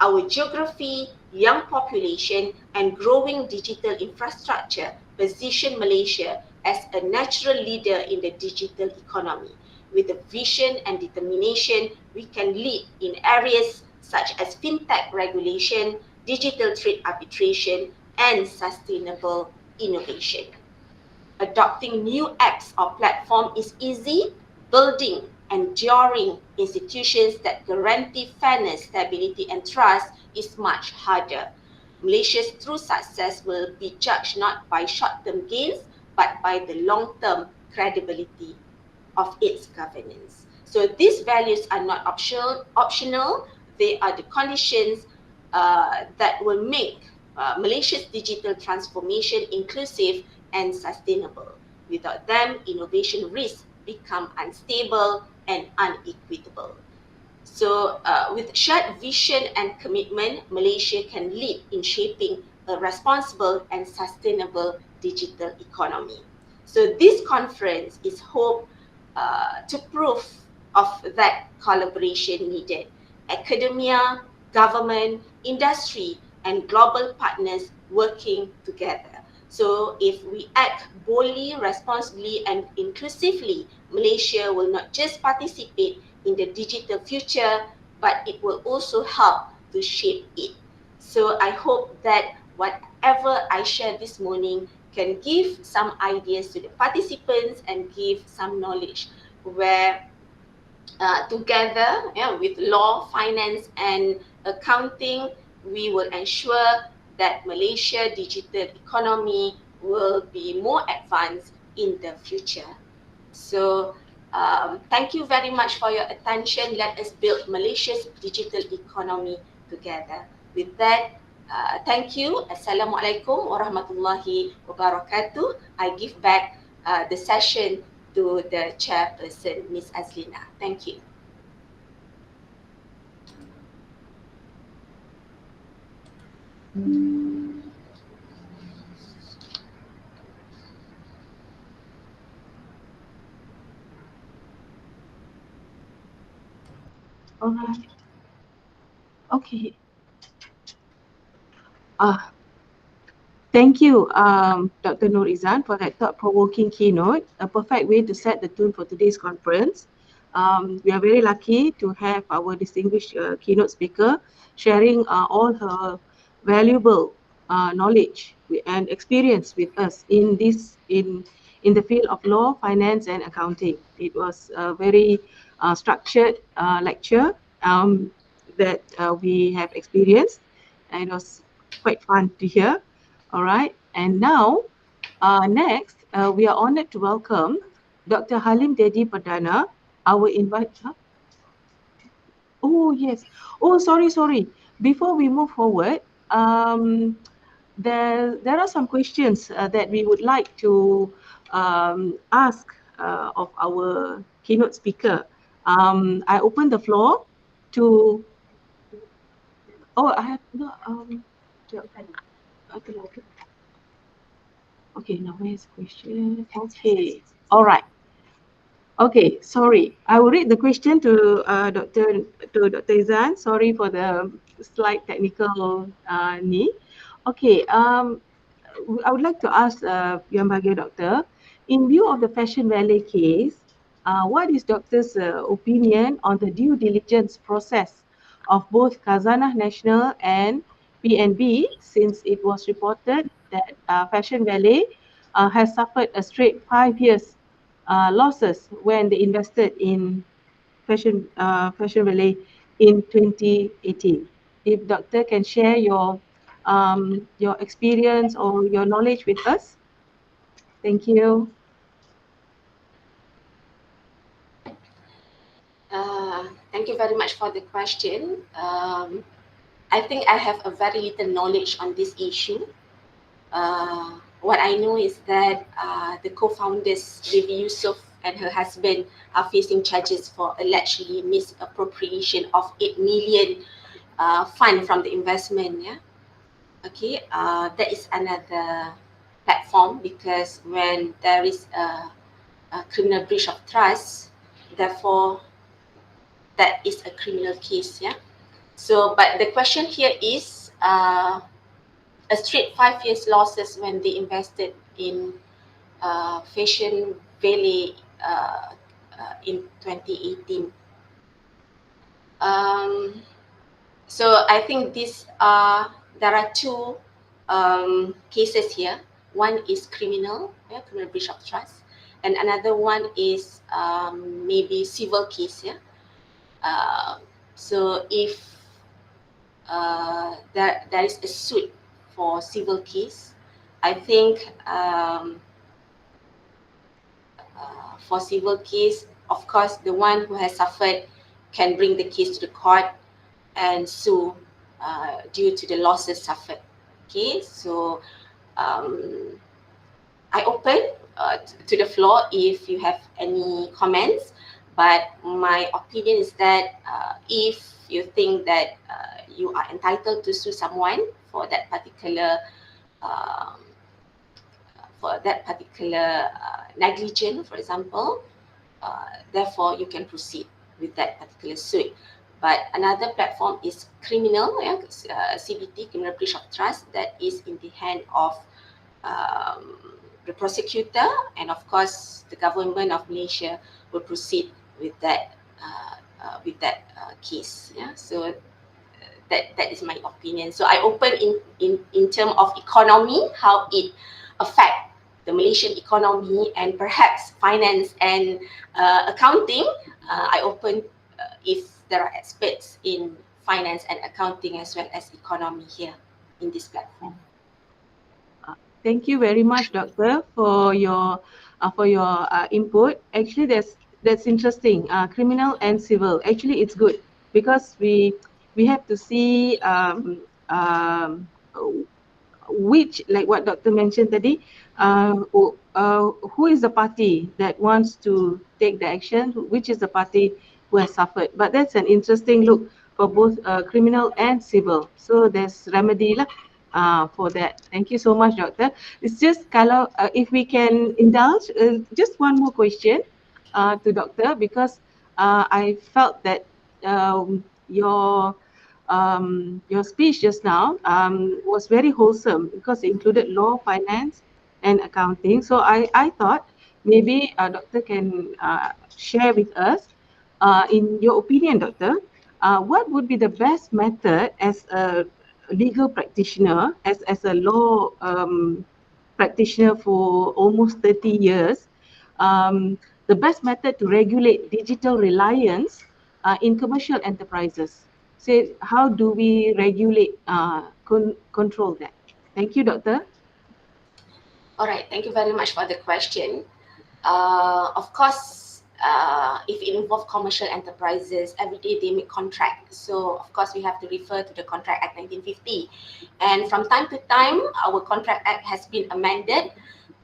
Our geography, young population, and growing digital infrastructure position Malaysia as a natural leader in the digital economy. With a vision and determination, we can lead in areas such as fintech regulation, digital trade arbitration, and sustainable innovation. Adopting new apps or platform is easy. Building enduring institutions that guarantee fairness, stability, and trust is much harder. Malaysia's true success will be judged not by short-term gains, but by the long-term credibility of its governance. So these values are not optional. They are the conditions that will make Malaysia's digital transformation inclusive and sustainable. Without them, innovation risks become unstable and unequitable. So with shared vision and commitment, Malaysia can lead in shaping a responsible and sustainable digital economy. So this conference is hoped to prove of that collaboration needed. Academia, government, industry, and global partners working together. So if we act boldly, responsibly, and inclusively, Malaysia will not just participate in the digital future, but it will also help to shape it. So I hope that whatever I share this morning can give some ideas to the participants and give some knowledge where together, with law, finance, and accounting, we will ensure that Malaysia digital economy will be more advanced in the future. So thank you very much for your attention. Let us build Malaysia's digital economy together. With that, thank you. Assalamualaikum warahmatullahi wabarakatuh. I give back the session to the chairperson, Ms. Azlina. Thank you. All right. Okay. Thank you, Dr. Nur Izan, for that thought-provoking keynote, a perfect way to set the tone for today's conference. We are very lucky to have our distinguished keynote speaker sharing all her valuable knowledge and experience with us in the field of law, finance, and accounting. It was a very structured lecture that we have experienced, and it was quite fun to hear. All right, and now next we are honored to welcome Dr. Halim Dedy Perdana, our invite. Oh yes. Oh, sorry. Before we move forward, there are some questions that we would like to ask of our keynote speaker. I open the floor to. Oh, I have no. Okay, now where's the question? Okay, all right. Okay, sorry. I will read the question to Dr. Ezan. Sorry for the slight technical need. Okay, I would like to ask Yang Bahagia Doctor, in view of the Fashion Valley case, what is Doctor's opinion on the due diligence process of both Khazanah Nasional and PNB, since it was reported that Fashion Valley has suffered a straight 5 years losses when they invested in Fashion Valley in 2018. If Doctor can share your experience or your knowledge with us. Thank you. Thank you very much for the question. I think I have a very little knowledge on this issue. What I know is that the co-founders, Devi Yusof and her husband, are facing charges for allegedly misappropriation of 8 million fund from the investment. Yeah. Okay. That is another platform, because when there is a criminal breach of trust, therefore that is a criminal case. Yeah. So, but the question here is a straight 5 years losses when they invested in Fashion Valley in 2018. So I think there are two cases here. One is criminal breach of trust, and another one is maybe civil case. Yeah. So if there is a suit for civil case, I think for civil case, of course, the one who has suffered can bring the case to the court and sue due to the losses suffered. Okay, so I open to the floor if you have any comments, but my opinion is that if you think that you are entitled to sue someone for that particular negligence, for example, therefore you can proceed with that particular suit. But another platform is criminal, CBT, criminal breach of trust, that is in the hand of the prosecutor, and of course the government of Malaysia will proceed with that case. Yeah, so that is my opinion. So I open in terms of economy, how it affect the Malaysian economy and perhaps finance and accounting. I open if there are experts in finance and accounting as well as economy here in this platform. Thank you very much, Doctor, for your input. Actually, that's interesting. Criminal and civil. Actually, it's good because we have to see which, like what Doctor mentioned today, who is the party that wants to take the action, which is the party who has suffered. But that's an interesting look for both criminal and civil. So there's remedy lah for that. Thank you so much, Doctor. It's just kalau if we can indulge, just one more question to Doctor, because I felt that your speech just now was very wholesome because it included law, finance, and accounting. So I thought maybe Doctor can share with us, in your opinion, Doctor, what would be the best method as a legal practitioner, as a law practitioner for almost 30 years, the best method to regulate digital reliance in commercial enterprises? Say, how do we regulate, control that? Thank you, Doctor. All right, thank you very much for the question. Of course, if it involves commercial enterprises, every day they make contracts. So, of course, we have to refer to the Contract Act 1950. And from time to time, our Contract Act has been amended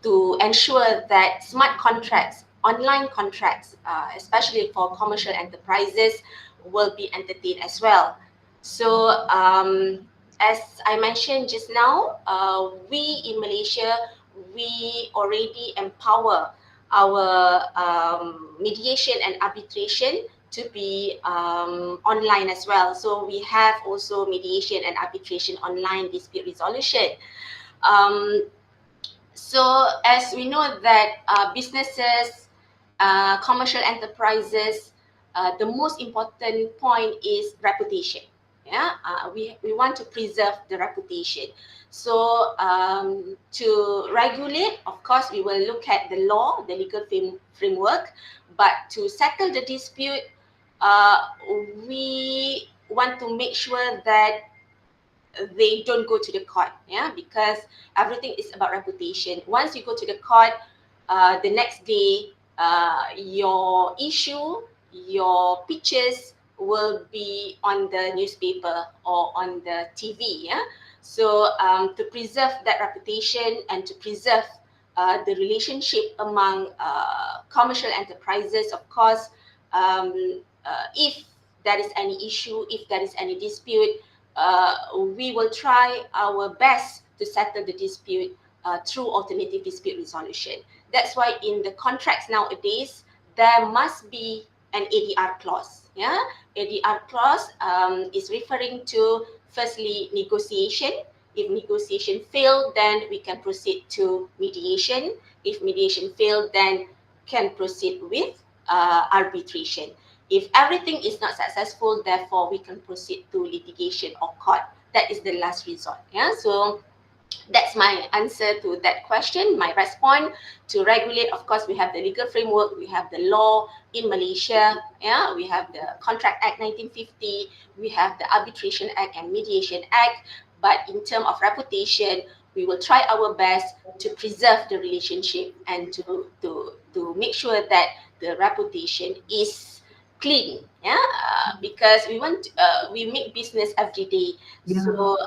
to ensure that smart contracts, online contracts, especially for commercial enterprises, will be entertained as well. So, as I mentioned just now, we in Malaysia, we already empower our mediation and arbitration to be online as well. So we have also mediation and arbitration online dispute resolution. So as we know that businesses, commercial enterprises, the most important point is reputation. Yeah, we want to preserve the reputation. So to regulate, of course, we will look at the law, the legal framework, but to settle the dispute, we want to make sure that they don't go to the court, yeah, because everything is about reputation. Once you go to the court, the next day, your issue, your pictures will be on the newspaper or on the TV, yeah. So to preserve that reputation and to preserve the relationship among commercial enterprises, of course, if there is any issue, if there is any dispute, we will try our best to settle the dispute through alternative dispute resolution. That's why in the contracts nowadays, there must be an ADR clause. Yeah, ADR clause is referring to firstly negotiation. If negotiation fail, then we can proceed to mediation. If mediation fail, then can proceed with arbitration. If everything is not successful, therefore we can proceed to litigation or court. That is the last resort. Yeah, so that's my answer to that question. My response to regulate, of course, we have the legal framework, we have the law in Malaysia, yeah, we have the Contract Act 1950, we have the Arbitration Act and Mediation Act. But in terms of reputation, we will try our best to preserve the relationship and to make sure that the reputation is clean, yeah, because we make business every day. So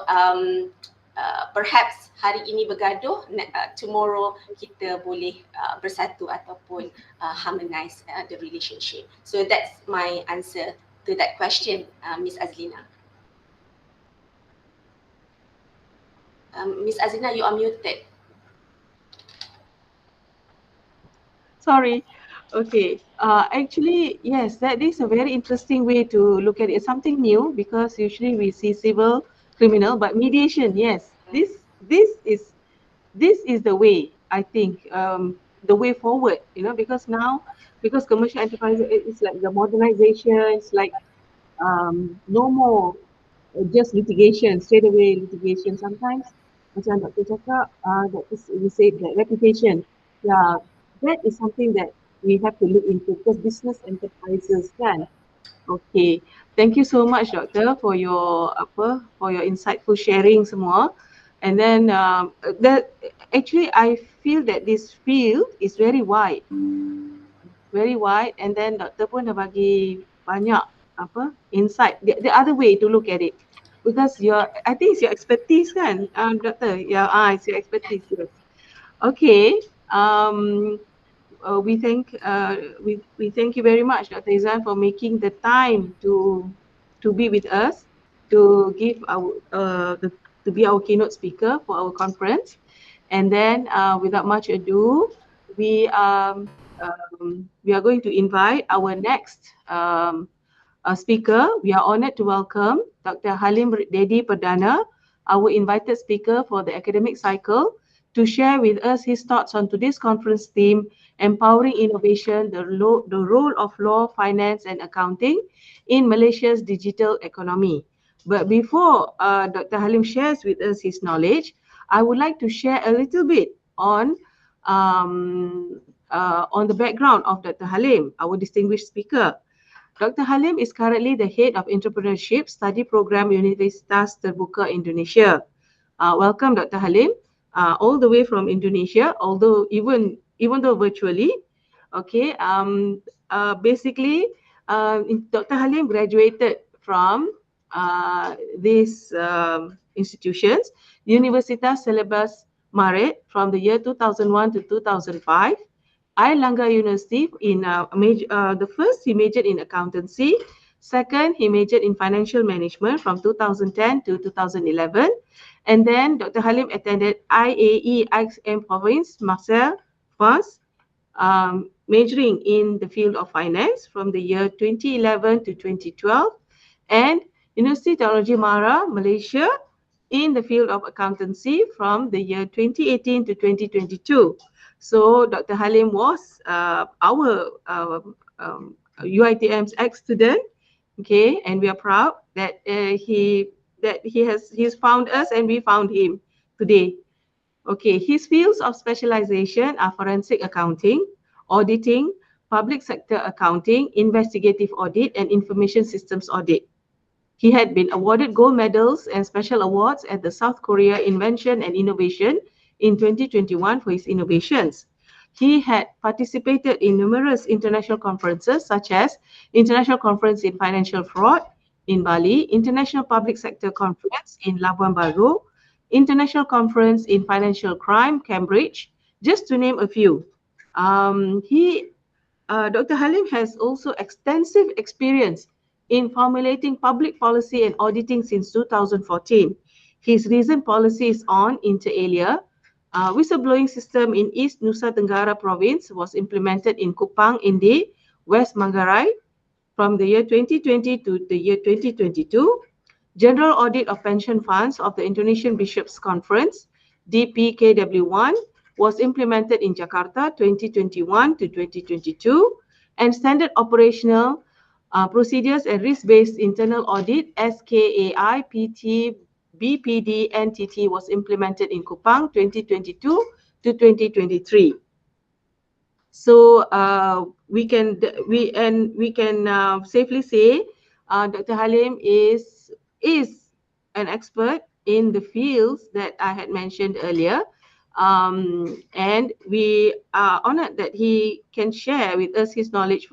perhaps hari ini bergaduh, tomorrow kita boleh bersatu ataupun harmonize the relationship. So that's my answer to that question, Miss Azlina. Miss Azlina, you are muted. Sorry. Okay. Actually, yes, that is a very interesting way to look at it. Something new, because usually we see civil, criminal, but mediation, yes. This is the way, I think, the way forward, you know, because now, because commercial enterprise, it's like the modernization, it's like no more just litigation, straight away litigation. Sometimes, macam Dr. cakap, that is, we say that reputation, yeah, that is something that we have to look into, because business enterprises kan. Okay, thank you so much, Doctor, for your insightful sharing semua. And then that actually I feel that this field is very wide, and then Doctor pun dah bagi banyak insight. The other way to look at it, because I think it's your expertise kan, Doctor. Yeah, it's your expertise. Yes. Okay. We thank you very much, Dr. Ezan, for making the time to be with us, to give our to be our keynote speaker for our conference. And then, without much ado, we are going to invite our next speaker. We are honored to welcome Dr. Halim Dedy Perdana, our invited speaker for the academic cycle, to share with us his thoughts on today's conference theme, Empowering Innovation, the role of law, finance and accounting in Malaysia's digital economy. But before Dr. Halim shares with us his knowledge, I would like to share a little bit on the background of Dr. Halim, our distinguished speaker. Dr. Halim is currently the head of Entrepreneurship Study Program Universitas Terbuka, Indonesia. Welcome, Dr. Halim, all the way from Indonesia, although even though virtually. Okay, basically, Dr. Halim graduated from these institutions, Universitas Selebas Maret from the year 2001 to 2005. Airlangga University in the first he majored in accountancy, second he majored in financial management from 2010 to 2011, and then Dr. Halim attended IAE Aix-en Provence, Marseille, France, majoring in the field of finance from the year 2011 to 2012, and University Technology Mara, Malaysia, in the field of accountancy from the year 2018 to 2022. So Dr. Halim was our UiTM's ex-student, okay, and we are proud that he's found us and we found him today. Okay, his fields of specialization are forensic accounting, auditing, public sector accounting, investigative audit, and information systems audit. He had been awarded gold medals and special awards at the South Korea Invention and Innovation in 2021 for his innovations. He had participated in numerous international conferences such as International Conference in Financial Fraud in Bali, International Public Sector Conference in Labuan Bajo, International Conference in Financial Crime, Cambridge, just to name a few. Dr. Halim has also extensive experience in formulating public policy and auditing since 2014. His recent policies on inter alia, Whistleblowing system in East Nusa Tenggara province was implemented in Kupang, Indi, West Manggarai from the year 2020 to the year 2022. General Audit of Pension Funds of the Indonesian Bishops Conference, DPKW1, was implemented in Jakarta 2021 to 2022, and Standard Operational Procedures and Risk-Based Internal Audit, SKAI PT BPD NTT, was implemented in Kupang 2022 to 2023. So we can safely say Dr. Halim is an expert in the fields that I had mentioned earlier, and we are honored that he can share with us his knowledge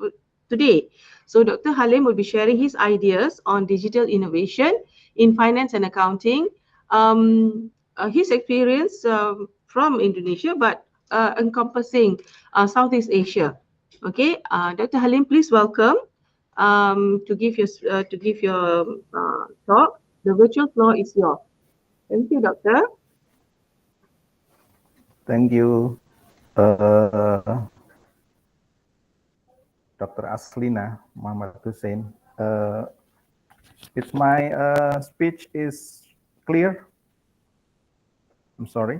today. So Dr. Halim will be sharing his ideas on digital innovation in finance and accounting, his experience from Indonesia, but encompassing Southeast Asia. Okay, Dr. Halim, please welcome to give your talk. The virtual floor is yours. Thank you, Doctor. Thank you, Dr. Aslina Muhammad Hussein. It's my speech is clear. I'm sorry.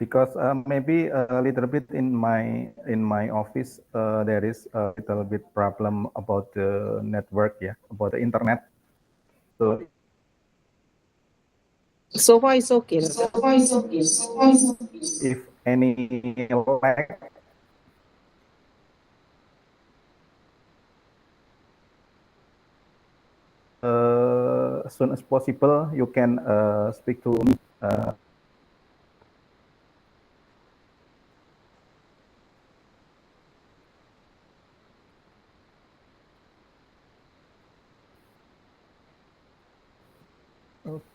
Because maybe a little bit in my office there is a little bit problem about the network, about the internet. So far it's okay. If any lag, as soon as possible you can speak to me.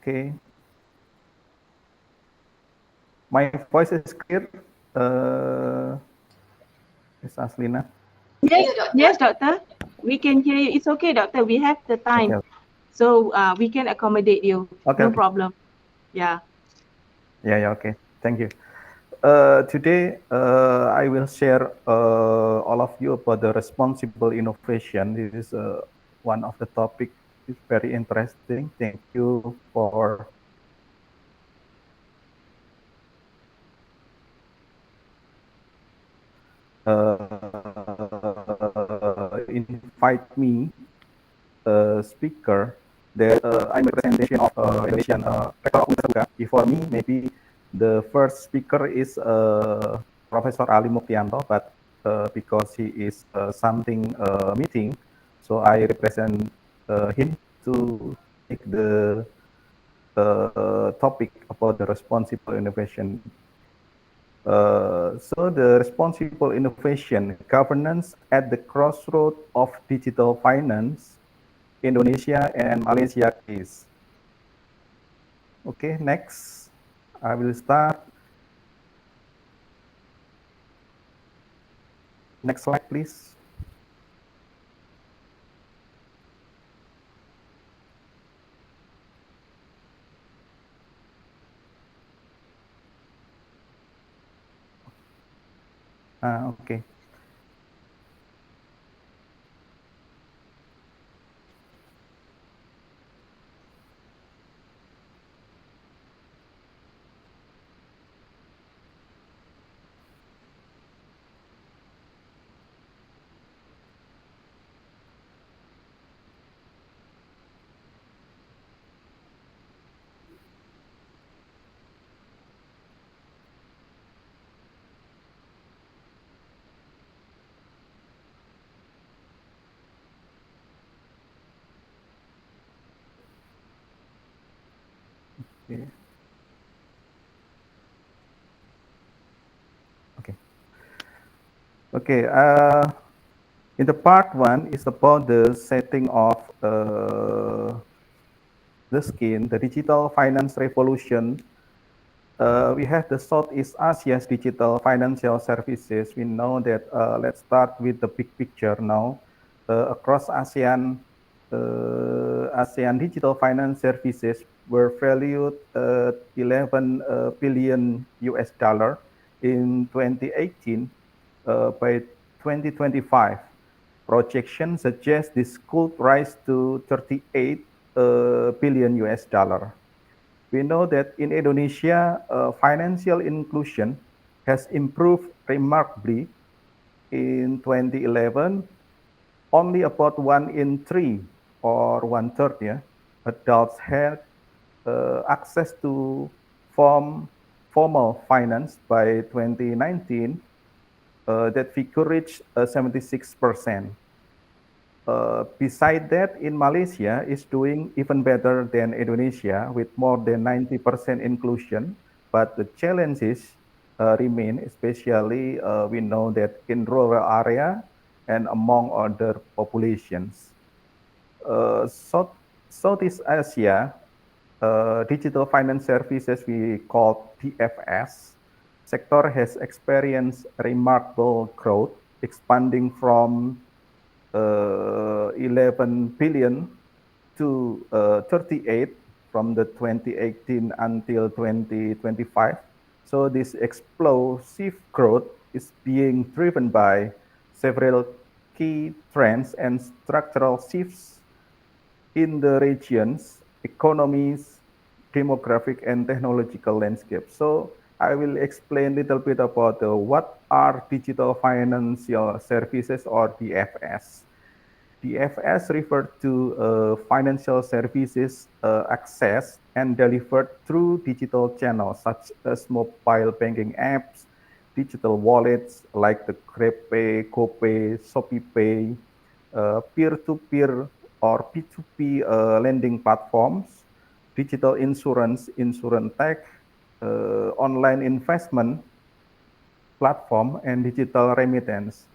Okay. My voice is clear, Ms. Aslina? Yes, Doctor. We can hear you. It's okay, Doctor. We have the time. Okay. So we can accommodate you. Okay, No okay. problem. Yeah. Yeah, okay. Thank you. Today, I will share all of you about the responsible innovation. This is one of the topic. It's very interesting. Thank you for invite me speaker. That I'm a representation of Indonesian Rector of Terbuka. Before me, maybe the first speaker is Professor Halim, but because he is something meeting, so I represent him to take the topic about the responsible innovation. So the responsible innovation governance at the crossroad of digital finance, Indonesia and Malaysia case. Okay, next, I will start. Next slide, please. Okay. Okay. Okay. In the part one is about the setting of the scheme, the digital finance revolution. We have the Southeast Asia's digital financial services. We know that, let's start with the big picture now. Across ASEAN, ASEAN digital finance services were valued at 11 billion US dollar in 2018. By 2025, projections suggest this could rise to 38 billion US dollar. We know that in Indonesia, financial inclusion has improved remarkably. In 2011, only about 1 in 3 or one third, yeah, adults had access to formal finance. By 2019, that figure reached 76%. Beside that, in Malaysia is doing even better than Indonesia with more than 90% inclusion, but the challenges remain, especially we know that in rural area and among other populations. Southeast Asia, digital finance services we call DFS sector has experienced remarkable growth, expanding from 11 billion to 38 from the 2018 until 2025. So this explosive growth is being driven by several key trends and structural shifts in the region's economies, demographic, and technological landscape. So I will explain a little bit about what are digital financial services or DFS. DFS refer to financial services accessed and delivered through digital channels such as mobile banking apps, digital wallets like the GrabPay, GoPay, ShopeePay, peer-to-peer or P2P lending platforms, digital insurance, insurance tech, online investment platform, and digital remittance.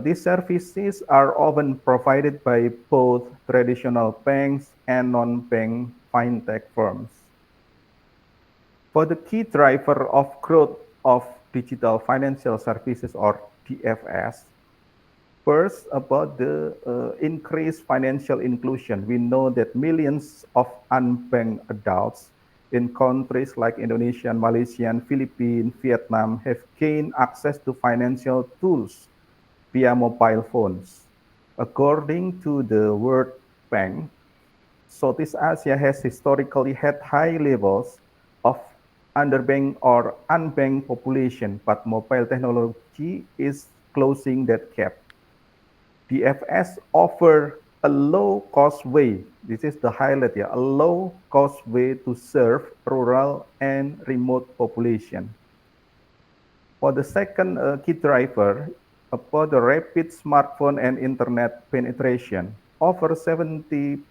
These services are often provided by both traditional banks and non-bank fintech firms. For the key driver of growth of digital financial services or DFS, first, about the increased financial inclusion. We know that millions of unbanked adults in countries like Indonesia, Malaysia, Philippines, Vietnam have gained access to financial tools via mobile phones. According to the World Bank, Southeast Asia has historically had high levels of underbanked or unbanked population, but mobile technology is closing that gap. DFS offer a low-cost way, this is the highlight here, a low-cost way to serve rural and remote population. For the second key driver, about the rapid smartphone and internet penetration, over 70%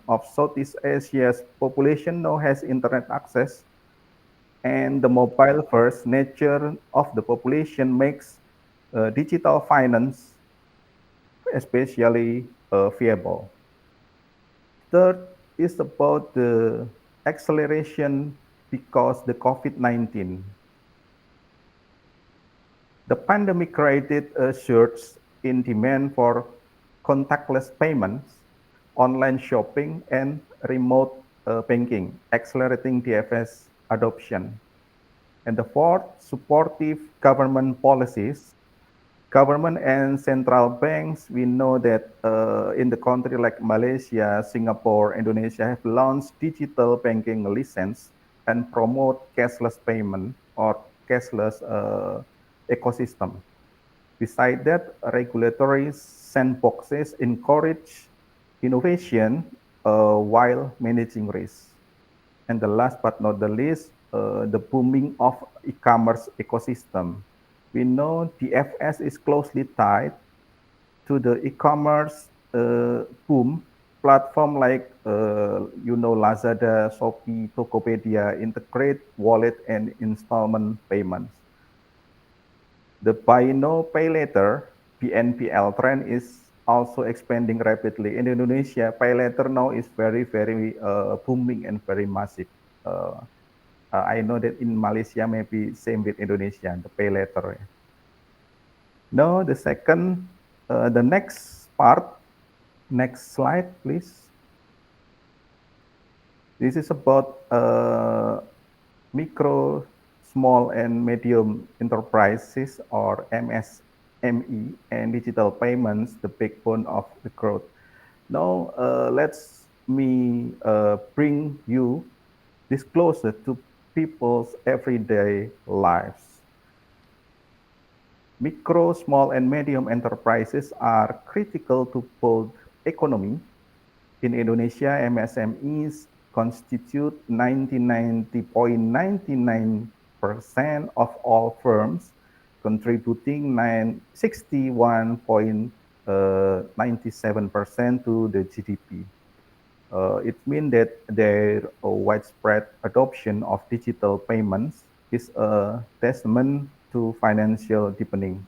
of Southeast Asia's population now has internet access, and the mobile-first nature of the population makes digital finance especially viable. Third is about the acceleration because the COVID-19. The pandemic created a surge in demand for contactless payments, online shopping, and remote banking, accelerating DFS adoption. And the fourth, supportive government policies. Government and central banks, we know that in the country like Malaysia, Singapore, Indonesia have launched digital banking license and promote cashless payment or cashless ecosystem. Beside that, regulatory sandboxes encourage innovation while managing risk. And the last but not the least, the booming of e-commerce ecosystem. We know DFS is closely tied to the e-commerce boom. Platform like Lazada, Shopee, Tokopedia integrate wallet and installment payments. The buy now pay later (BNPL) trend is also expanding rapidly. In Indonesia, pay later now is very booming and very massive. I know that in Malaysia maybe same with Indonesia, the pay later. Now the second, the next part, next slide please. This is about micro, small, and medium enterprises, or MSME, and digital payments, the backbone of the growth. Now, let's me bring you this closer to people's everyday lives. Micro, small, and medium enterprises are critical to both economy. In Indonesia, MSMEs constitute 99.99% of all firms, contributing 61.97% to the GDP. It means that their widespread adoption of digital payments is a testament to financial deepening.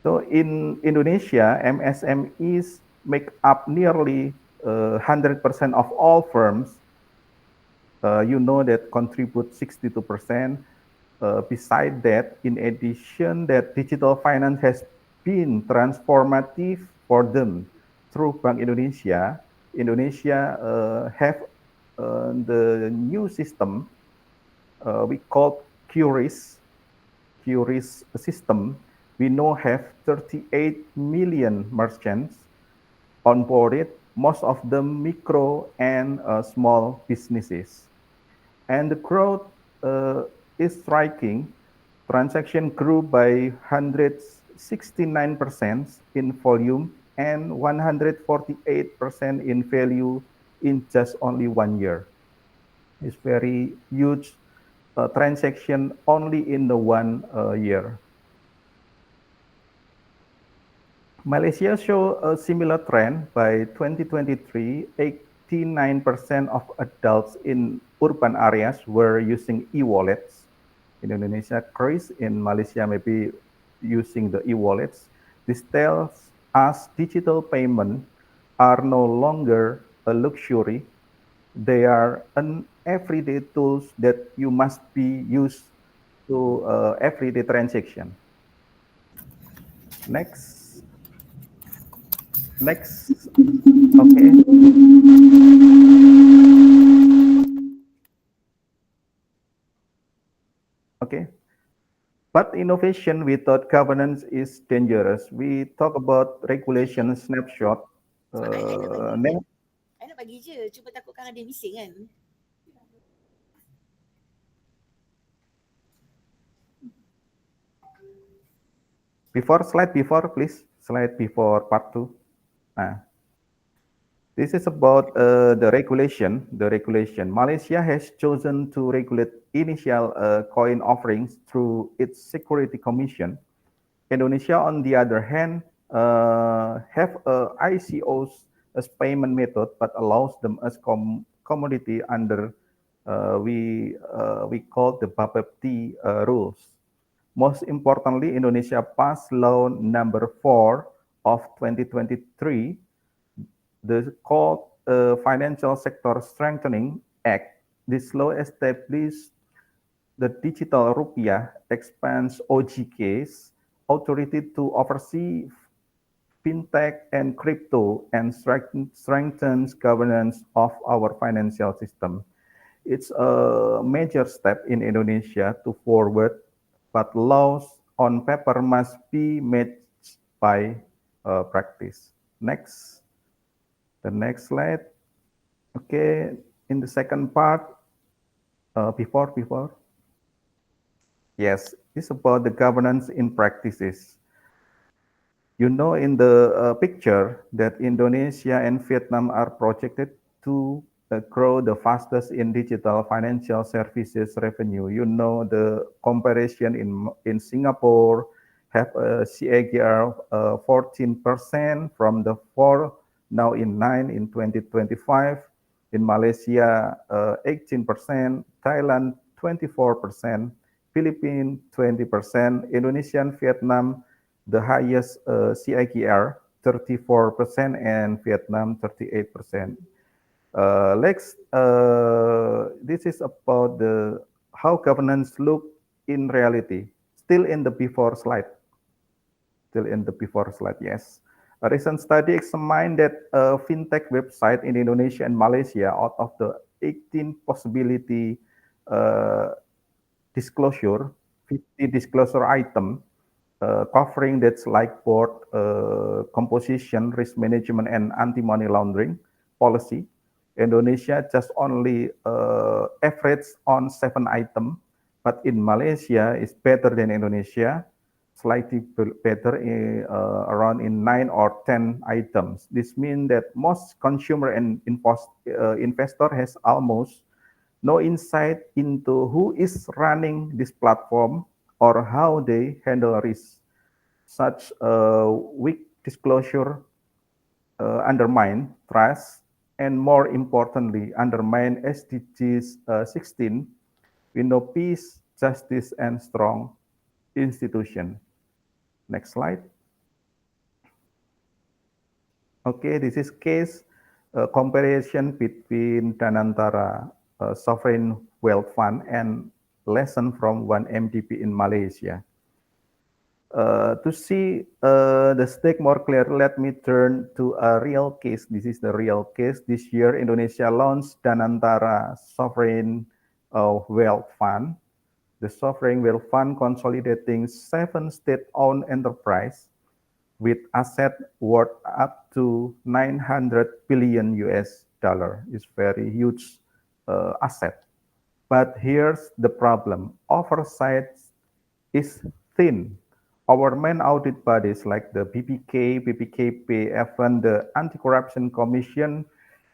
So in Indonesia, MSMEs make up nearly 100% of all firms. You know that contribute 62%. Beside that, in addition, that digital finance has been transformative for them through Bank Indonesia. Indonesia have the new system we call QRIS system. We now have 38 million merchants onboarded, most of them micro and small businesses. And the growth is striking. Transaction grew by 169% in volume and 148% in value in just only 1 year. It's very huge transaction only in the 1 year. Malaysia show a similar trend. By 2023, 89% of adults in urban areas were using e-wallets. In Indonesia, Chris, in Malaysia, maybe using the e-wallets. This tells us digital payment are no longer a luxury. They are an everyday tools that you must be used to everyday transaction. Next. Okay. Okay. But innovation without governance is dangerous. We talk about regulation snapshot. I nak bagi je, cuma takutkan ada missing kan. Before, please. Slide before part 2. This is about the regulation. Malaysia has chosen to regulate initial coin offerings through its Security Commission. Indonesia, on the other hand, have ICOs as payment method, but allows them as commodity under we call the Bapepti rules. Most importantly, Indonesia passed law number 4 of 2023, the called Financial Sector Strengthening Act. This law established the digital rupiah, expands OJK's authority to oversee fintech and crypto, and strengthens governance of our financial system. It's a major step in Indonesia to forward, but laws on paper must be matched by practice. Next. The next slide. Okay, in the second part, before. Yes, it's about the governance in practices. You know in the picture that Indonesia and Vietnam are projected to grow the fastest in digital financial services revenue. You know the comparison in Singapore have a CAGR 14% from the 4, now in 9 in 2025. In Malaysia, 18%, Thailand 24%, Philippines 20%, Indonesia and Vietnam the highest CAGR 34% and Vietnam 38%. This is about the how governance look in reality. Still in the before slide. Yes. A recent study examined that fintech website in Indonesia and Malaysia, out of the 18 possibility uh, disclosure, 50 disclosure item covering that's like board composition, risk management, and anti-money laundering policy. Indonesia just only average on 7 items, but in Malaysia it's better than Indonesia, slightly better around in 9 or 10 items. This means that most consumer and investor has almost no insight into who is running this platform or how they handle risk. Such weak disclosure undermine trust and, more importantly, undermine SDGs 16. We know peace, justice, and strong institution. Next slide. Okay, this is case comparison between Danantara Sovereign Wealth Fund and lesson from one MDB in Malaysia. To see the stake more clear, let me turn to a real case. This is the real case. This year, Indonesia launched Danantara Sovereign Wealth Fund. The Sovereign Wealth Fund consolidating 7 state-owned enterprise with asset worth up to 900 billion US dollar. It's very huge asset. But here's the problem. Oversight is thin. Our main audit bodies like the BPK, BPKP, even the Anti-Corruption Commission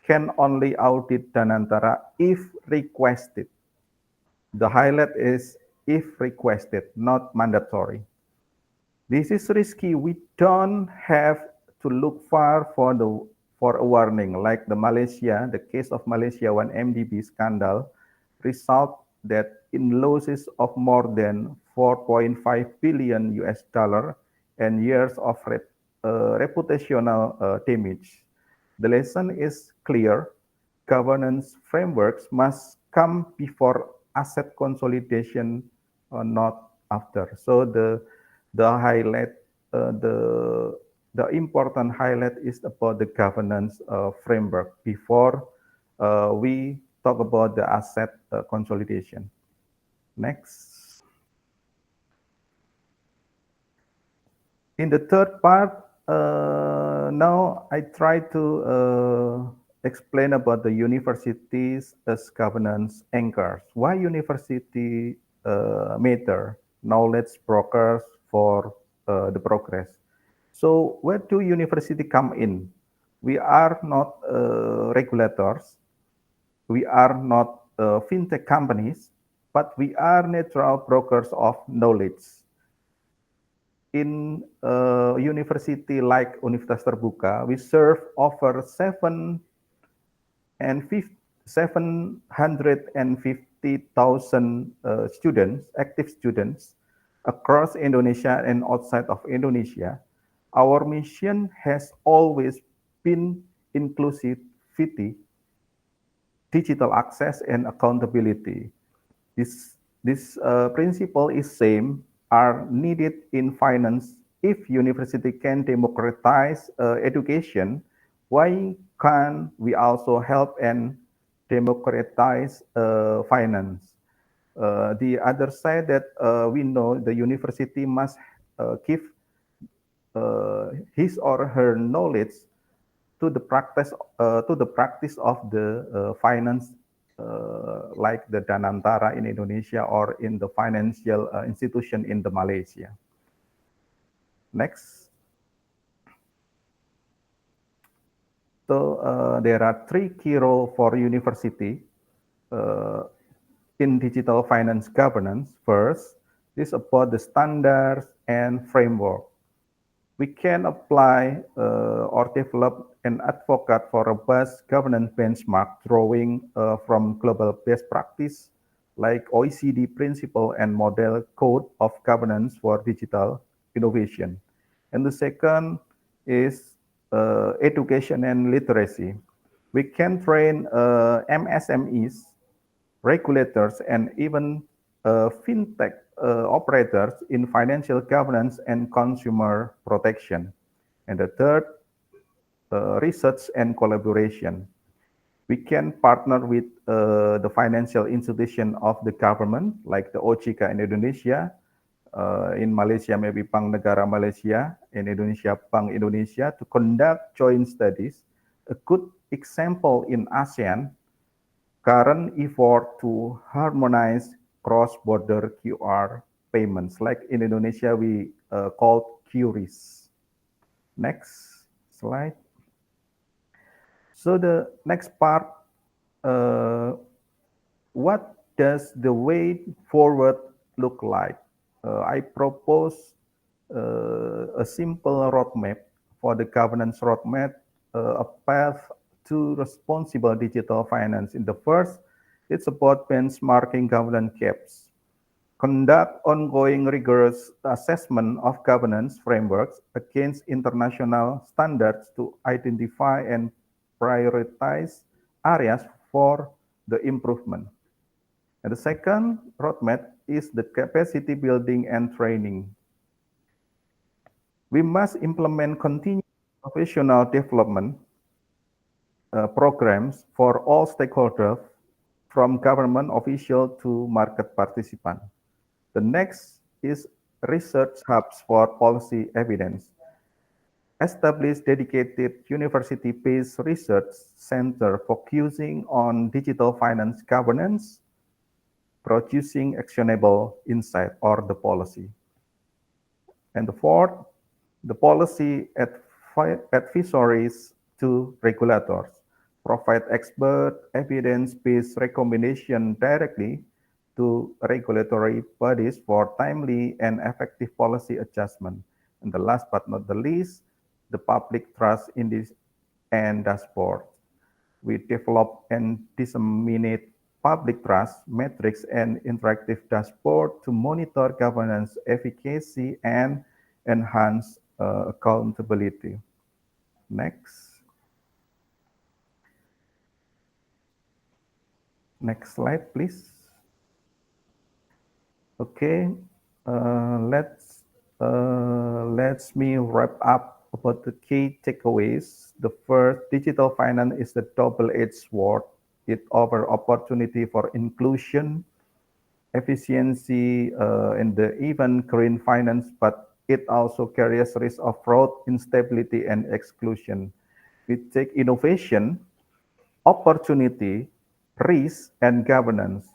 can only audit Danantara if requested. The highlight is if requested, not mandatory. This is risky. We don't have to look far for a warning, like the case of Malaysia when MDB scandal result that in losses of more than 4.5 billion US dollar and years of reputational damage. The lesson is clear. Governance frameworks must come before asset consolidation, not after. So the highlight, the important highlight is about the governance framework before we talk about the asset consolidation. Next. In the third part, now I try to explain about the universities as governance anchors. Why university matter? Knowledge brokers for the progress. So where do university come in? We are not regulators. We are not fintech companies, but we are neutral brokers of knowledge. In a university like Universitas Terbuka, we serve over 750,000 students, active students, across Indonesia and outside of Indonesia. Our mission has always been inclusivity, digital access, and accountability. This principle is same are needed in finance. If university can democratize education, why can't we also help and democratize finance? The other side that we know the university must give his or her knowledge to the practice of the finance, like the Danantara in Indonesia or in the financial institution in the Malaysia. Next. So there are 3 key roles for university in digital finance governance. First is about the standards and framework. We can apply or develop an advocate for a robust governance benchmark drawing from global best practice like OECD principle and model code of governance for digital innovation. And the second is education and literacy. We can train MSMEs, regulators, and even fintech operators in financial governance and consumer protection. And the third, research and collaboration. We can partner with the financial institution of the government, like the OJK in Indonesia, in Malaysia, maybe Bank Negara Malaysia, in Indonesia, Bank Indonesia, to conduct joint studies. A good example in ASEAN, current effort to harmonize cross-border QR payments, like in Indonesia, we call QRIS. Next slide. So the next part, what does the way forward look like? I propose a simple roadmap for the governance roadmap, a path to responsible digital finance. In the first, it's about benchmarking governance gaps. Conduct ongoing rigorous assessment of governance frameworks against international standards to identify and prioritize areas for the improvement. And the second roadmap is the capacity building and training. We must implement continuous professional development programs for all stakeholders, from government official to market participant. The next is research hubs for policy evidence. Establish dedicated university-based research center focusing on digital finance governance, producing actionable insight or the policy. And the fourth, the policy advisories to regulators. Provide expert evidence-based recommendation directly to regulatory bodies for timely and effective policy adjustment. And the last but not the least, the public trust in this and dashboard. We develop and disseminate public trust metrics and interactive dashboard to monitor governance efficacy and enhance accountability. Next. Next slide, please. Okay, let's me wrap up about the key takeaways. The first, digital finance is a double-edged sword. It offers opportunity for inclusion, efficiency, and even green finance, but it also carries risk of fraud, instability, and exclusion. We take innovation, opportunity, risk, and governance.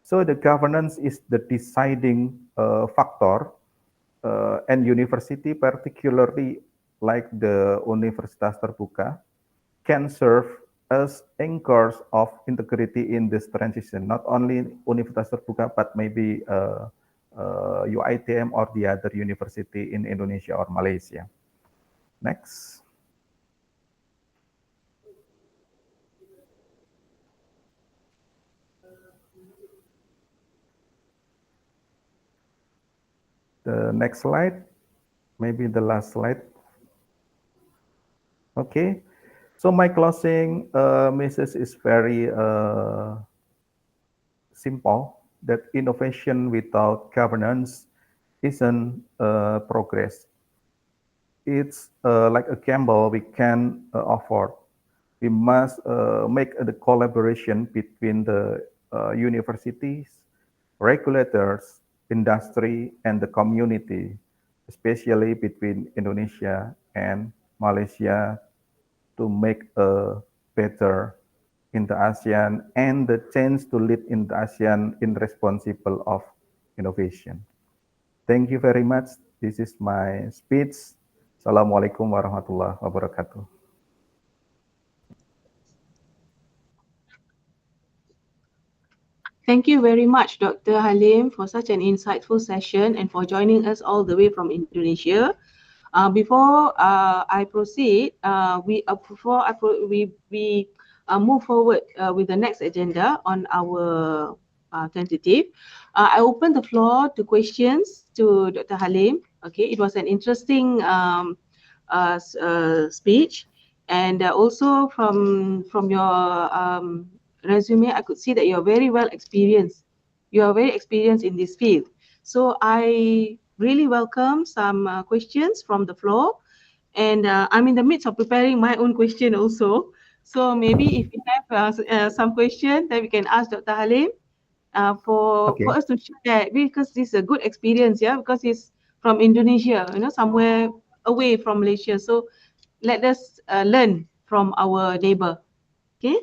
So the governance is the deciding factor, and university, particularly like the Universitas Terbuka, can serve as anchors of integrity in this transition. Not only Universitas Terbuka, but maybe UiTM or the other university in Indonesia or Malaysia. Next. The next slide, maybe the last slide. Okay, so my closing message is very simple, that innovation without governance isn't progress. It's like a gamble we can afford. We must make the collaboration between the universities, regulators, industry, and the community, especially between Indonesia and Malaysia, to make a better in the ASEAN and the chance to lead in the ASEAN in responsible of innovation. Thank you very much. This is my speech. Assalamualaikum warahmatullahi wabarakatuh. Thank you very much, Dr. Halim, for such an insightful session and for joining us all the way from Indonesia. Before I proceed, we move forward with the next agenda on our tentative. I open the floor to questions to Dr. Halim. Okay, it was an interesting speech, and also from your resume, I could see that you're very well experienced. You are very experienced in this field. So I really welcome some questions from the floor. and I'm in the midst of preparing my own question also. So maybe if you have some question, then we can ask Dr. Halim for Okay. us to share, because this is a good experience, yeah, because he's from Indonesia, you know, somewhere away from Malaysia. So let us learn from our neighbor. Okay.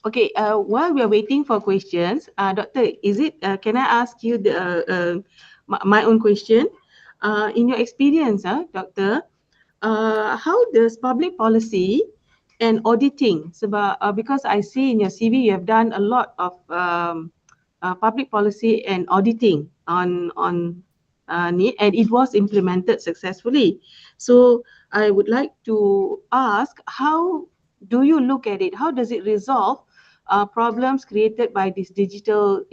Okay, while we are waiting for questions, Doctor, is it, can I ask you my own question? In your experience, Doctor, how does public policy and auditing, because I see in your CV you have done a lot of public policy and auditing on need, and it was implemented successfully. So I would like to ask, how do you look at it? How does it resolve problems created by this digital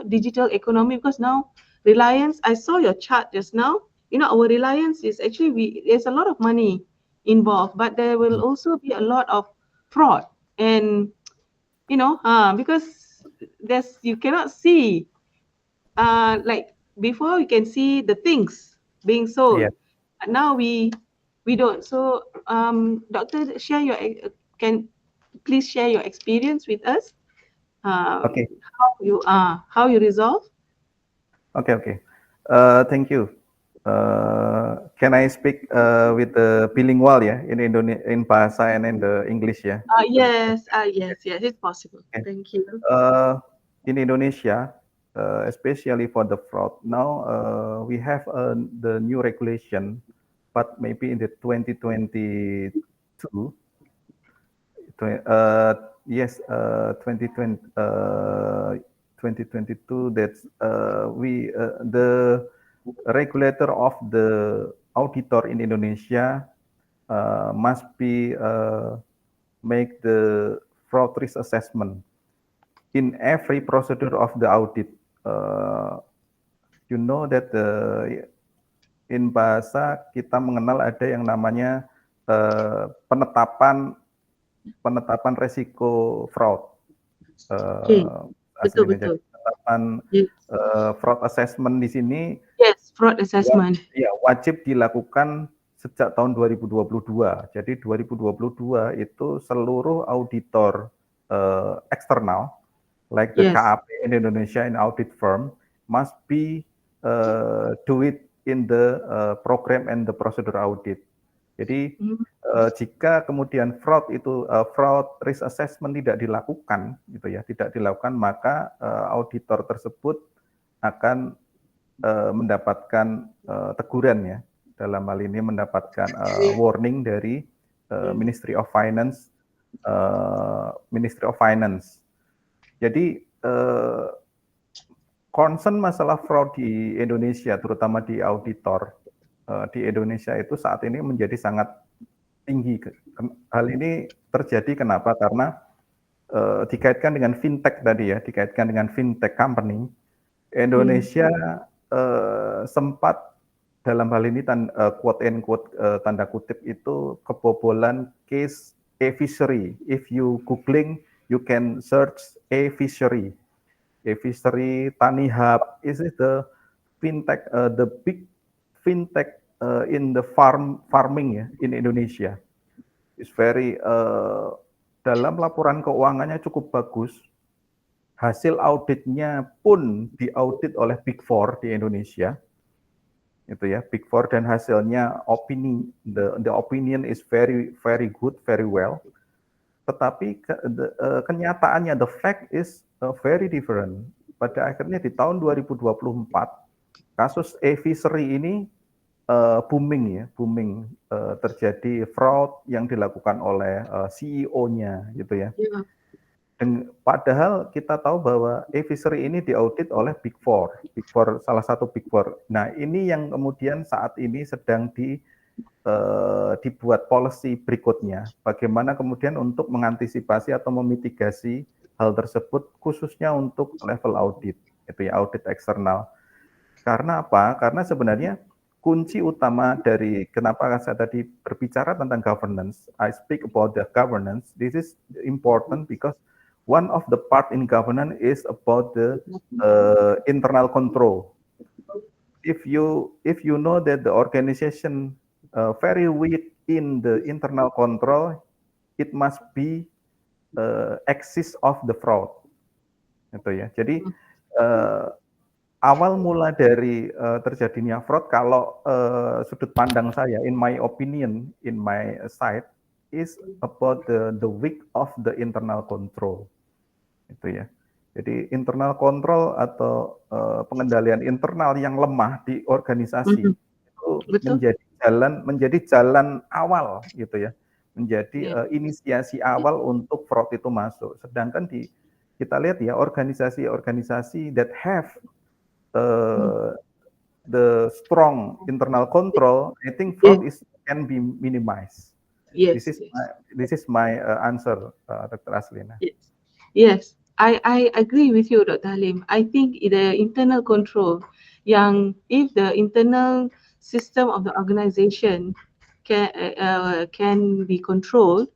digital economy? Because now reliance, I saw your chart just now. You know, our reliance is actually, there's a lot of money involved, but there will also be a lot of fraud, and because you cannot see, like before you can see the things being sold, Yes. but now we don't. So Doctor, can please share your experience with us, Okay. how you resolve. Okay. Okay. Thank you. Can I speak with the bilingual ya in bahasa and in the English ya? Yes, it's possible. Okay. Thank you. In Indonesia, especially for the fraud, now we have the new regulation, but maybe in the 2022, yes, 2020, 2022. That's the regulator of the auditor in Indonesia must be make the fraud risk assessment in every procedure of the audit. You know that in bahasa kita mengenal ada yang namanya penetapan resiko fraud. Okay. Aslinya jadi Betul. penetapan Yes. fraud assessment di sini. Yes, fraud assessment. Ya, wajib dilakukan sejak tahun 2022. Jadi 2022 itu seluruh auditor eksternal, like the Yes. KAP in Indonesia in audit firm, must be do it in the program and the procedure audit. Jadi jika kemudian fraud risk assessment tidak dilakukan, gitu ya, maka auditor tersebut akan mendapatkan teguran ya, dalam hal ini mendapatkan warning dari Ministry of Finance. Jadi concern masalah fraud di Indonesia, terutama di auditor di Indonesia itu saat ini menjadi sangat tinggi. Hal ini terjadi kenapa? Karena dikaitkan dengan fintech tadi ya, dikaitkan dengan fintech company. Indonesia sempat dalam hal ini quote and quote tanda kutip itu kebobolan case e-fishery. If you googling, you can search e-fishery. E-fishery, Tani Hub, is it the fintech, the big fintech in the farming ya in Indonesia. It's very dalam laporan keuangannya cukup bagus. Hasil auditnya pun diaudit oleh Big Four di Indonesia, itu ya, Big Four, dan hasilnya the opinion is very good, very well. Tetapi kenyataannya, the fact is very different. Pada akhirnya di tahun 2024 kasus e-fishery ini booming, terjadi fraud yang dilakukan oleh CEO-nya, gitu ya. Yeah. Dan padahal kita tahu bahwa e-fishery ini diaudit oleh Big Four, salah satu Big Four. Nah, ini yang kemudian saat ini sedang dibuat policy berikutnya. Bagaimana kemudian untuk mengantisipasi atau memitigasi hal tersebut, khususnya untuk level audit, itu ya, audit eksternal. Karena apa? Karena sebenarnya kunci utama dari kenapa saya tadi berbicara tentang governance, I speak about the governance. This is important because one of the part in governance is about the internal control. If you know that the organization very weak in the internal control, it must be exist of the fraud. Itu ya. Jadi awal mula dari terjadinya fraud, kalau sudut pandang saya, in my opinion, in my side, is about the weak of the internal control. Itu ya. Jadi internal control atau pengendalian internal yang lemah di organisasi itu menjadi jalan awal gitu ya, menjadi inisiasi awal untuk fraud itu masuk. Sedangkan kita lihat ya, organisasi-organisasi that have the strong internal control, I think fraud can be minimized. Yes. This is my answer, Dr. Aslina. Yes, I agree with you, Dr. Halim. I think the internal control, if the internal system of the organization can be controlled,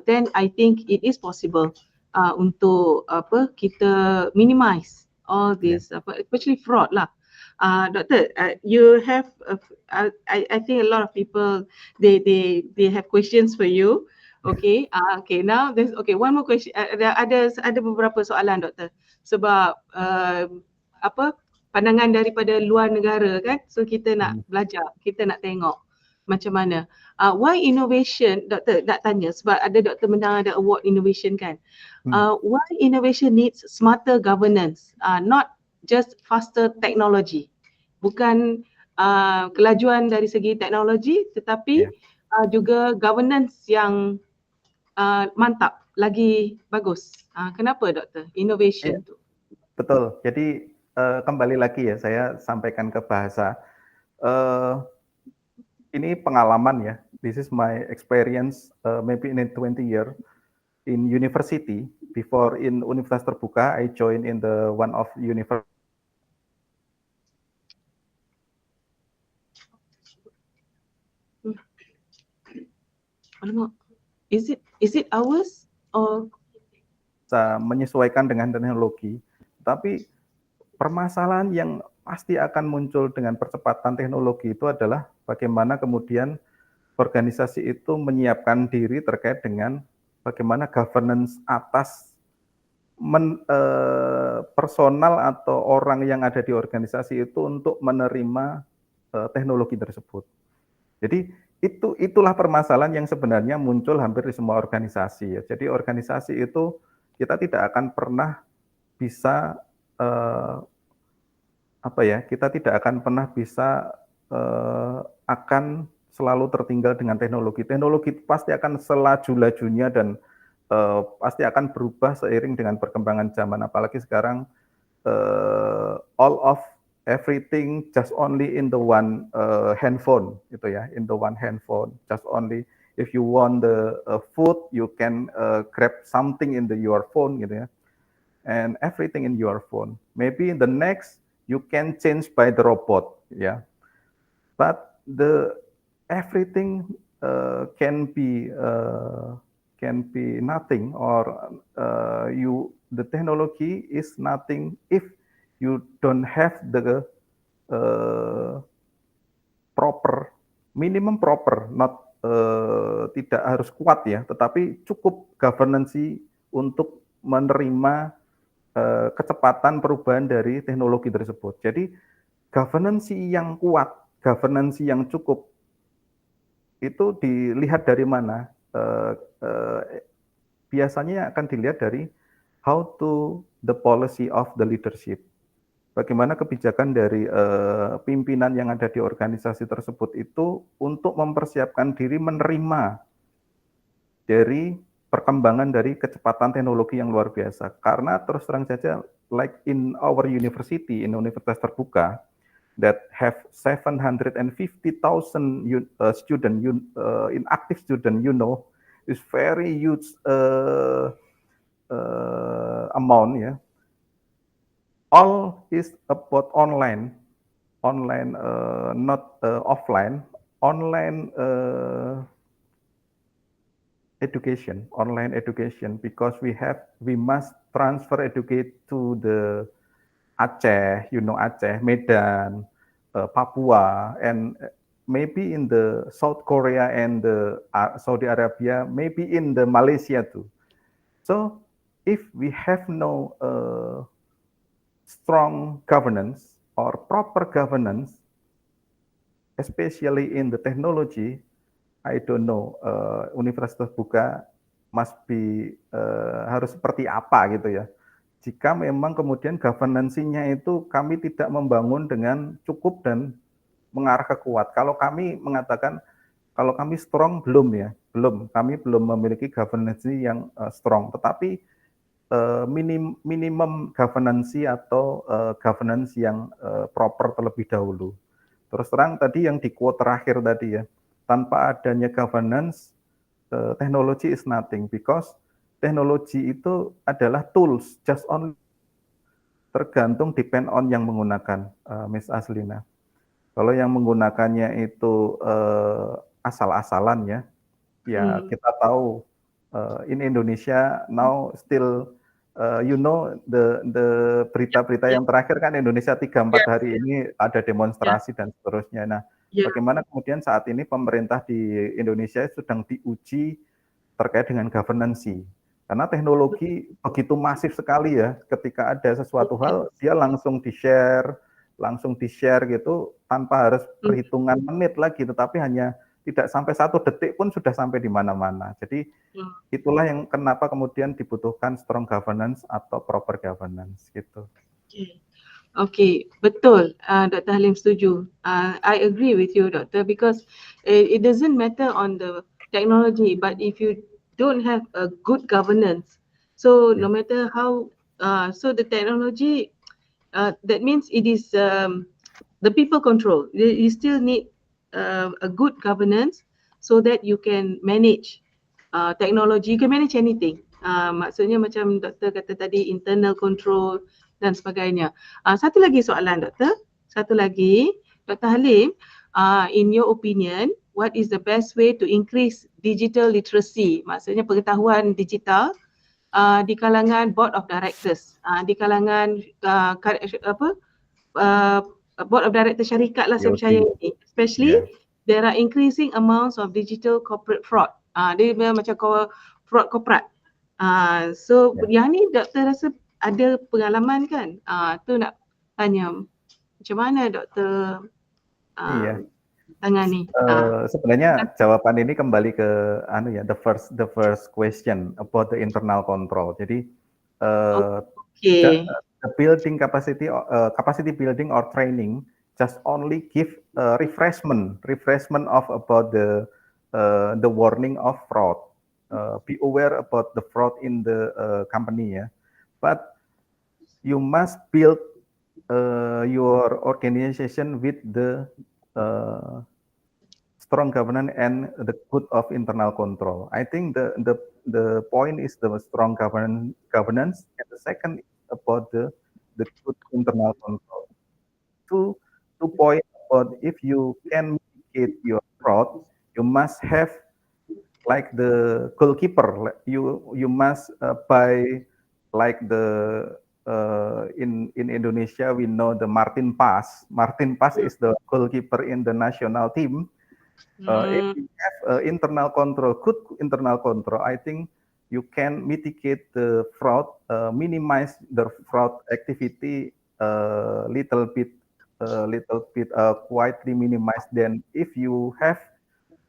then I think it is possible untuk kita minimize all this, especially fraud lah. Doctor, you have, I think a lot of people they have questions for you. Okay, now there's one more question. Ada beberapa soalan, Doktor. Sebab pandangan daripada luar negara kan, so kita nak belajar, kita nak tengok macam mana. Why innovation, Doktor nak tanya sebab ada doktor menang ada award innovation kan. Why innovation needs smarter governance, not just faster technology. Bukan kelajuan dari segi teknologi, tetapi juga governance yang mantap, lagi bagus. Kenapa, Doktor? Innovation tu. Betul. Jadi kembali lagi ya, saya sampaikan ke bahasa. Ini pengalaman ya. This is my experience, maybe in 20 years in university. Before in Universitas Terbuka, I joined in the one of university. Is it ours or menyesuaikan dengan teknologi, tapi permasalahan yang pasti akan muncul dengan percepatan teknologi itu adalah bagaimana kemudian organisasi itu menyiapkan diri terkait dengan bagaimana governance atas personal atau orang yang ada di organisasi itu untuk menerima teknologi tersebut. Jadi itulah permasalahan yang sebenarnya muncul hampir di semua organisasi ya. Jadi organisasi itu kita tidak akan pernah bisa kita tidak akan pernah bisa akan selalu tertinggal dengan teknologi. Teknologi pasti akan selaju-lajunya dan pasti akan berubah seiring dengan perkembangan zaman. Apalagi sekarang all of everything just only in the one handphone, gitu ya, in the one handphone. Just only if you want the food, you can grab something in your phone, gitu ya, and everything in your phone. Maybe in the next you can change by the robot, ya, but the everything can be nothing, or the technology is nothing if you don't have the minimum proper, not tidak harus kuat ya, tetapi cukup governance untuk menerima kecepatan perubahan dari teknologi tersebut. Jadi governance yang kuat, governance yang cukup itu dilihat dari mana? Biasanya akan dilihat dari how to the policy of the leadership. Bagaimana kebijakan dari pimpinan yang ada di organisasi tersebut itu untuk mempersiapkan diri menerima dari perkembangan dari kecepatan teknologi yang luar biasa. Karena terus terang saja, like in our university, in Universitas Terbuka, that have 750,000 student, inactive student, is very huge amount, ya. All is about online. online, not offline, online online education, because we must transfer educate to the Aceh, Aceh, Medan, Papua, and maybe in the South Korea and the Saudi Arabia, maybe in the Malaysia too. So if we have no strong governance or proper governance, especially in the technology, I don't know, Universitas Terbuka must be harus seperti apa gitu ya. Jika memang kemudian governance-nya itu kami tidak membangun dengan cukup dan mengarah ke kuat. Kalau kami mengatakan, kalau kami strong belum ya, kami belum memiliki governance yang strong. Tetapi minimum governance atau governance yang proper terlebih dahulu. Terus terang tadi yang di quote terakhir tadi ya, tanpa adanya governance, technology is nothing, because teknologi itu adalah tools, just only tergantung depend on yang menggunakan, Miss Aslina. Kalau yang menggunakannya itu asal-asalan ya kita tahu in Indonesia now still the berita-berita yang terakhir kan Indonesia 3-4 hari ini ada demonstrasi dan seterusnya. Nah, bagaimana kemudian saat ini pemerintah di Indonesia sedang diuji terkait dengan governance. Karena teknologi begitu masif sekali ya, ketika ada sesuatu hal dia langsung di-share gitu tanpa harus perhitungan menit lagi, tetapi hanya tidak sampai 1 detik pun sudah sampai di mana-mana. Jadi itulah yang kenapa kemudian dibutuhkan strong governance atau proper governance gitu. Okay, betul. Dr. Halim setuju. I agree with you, Doctor, because it doesn't matter on the technology, but if you don't have a good governance, so no matter how, so the technology, that means it is the people control. You still need a good governance so that you can manage technology. You can manage anything. Maksudnya macam doktor kata tadi, internal control dan sebagainya. Satu lagi soalan doktor. Satu lagi, Dr. Halim, in your opinion, what is the best way to increase digital literacy? Maksudnya pengetahuan digital di kalangan board of directors, di kalangan board of directors syarikat lah saya percaya ini. Especially there are increasing amounts of digital corporate fraud. Dia macam fraud korporat. So yang ni doktor rasa ada pengalaman kan? Tu nak tanya macam mana doktor tangani? Sebenarnya jawaban ini kembali ke the first question about the internal control. Jadi the building capacity building or training just only give refreshment of about the warning of fraud. Be aware about the fraud in the company but you must build your organization with the strong governance and the good of internal control. I think the point is the strong governance, and the second is about the good internal control. Two point about if you can mitigate your fraud, you must have like the goalkeeper. You must buy like the in Indonesia we know the Martin Pass. Martin Pass is the goalkeeper in the national team. If you have internal control, good internal control, I think you can mitigate the fraud, minimize the fraud activity little bit, quietly minimized. Then if you have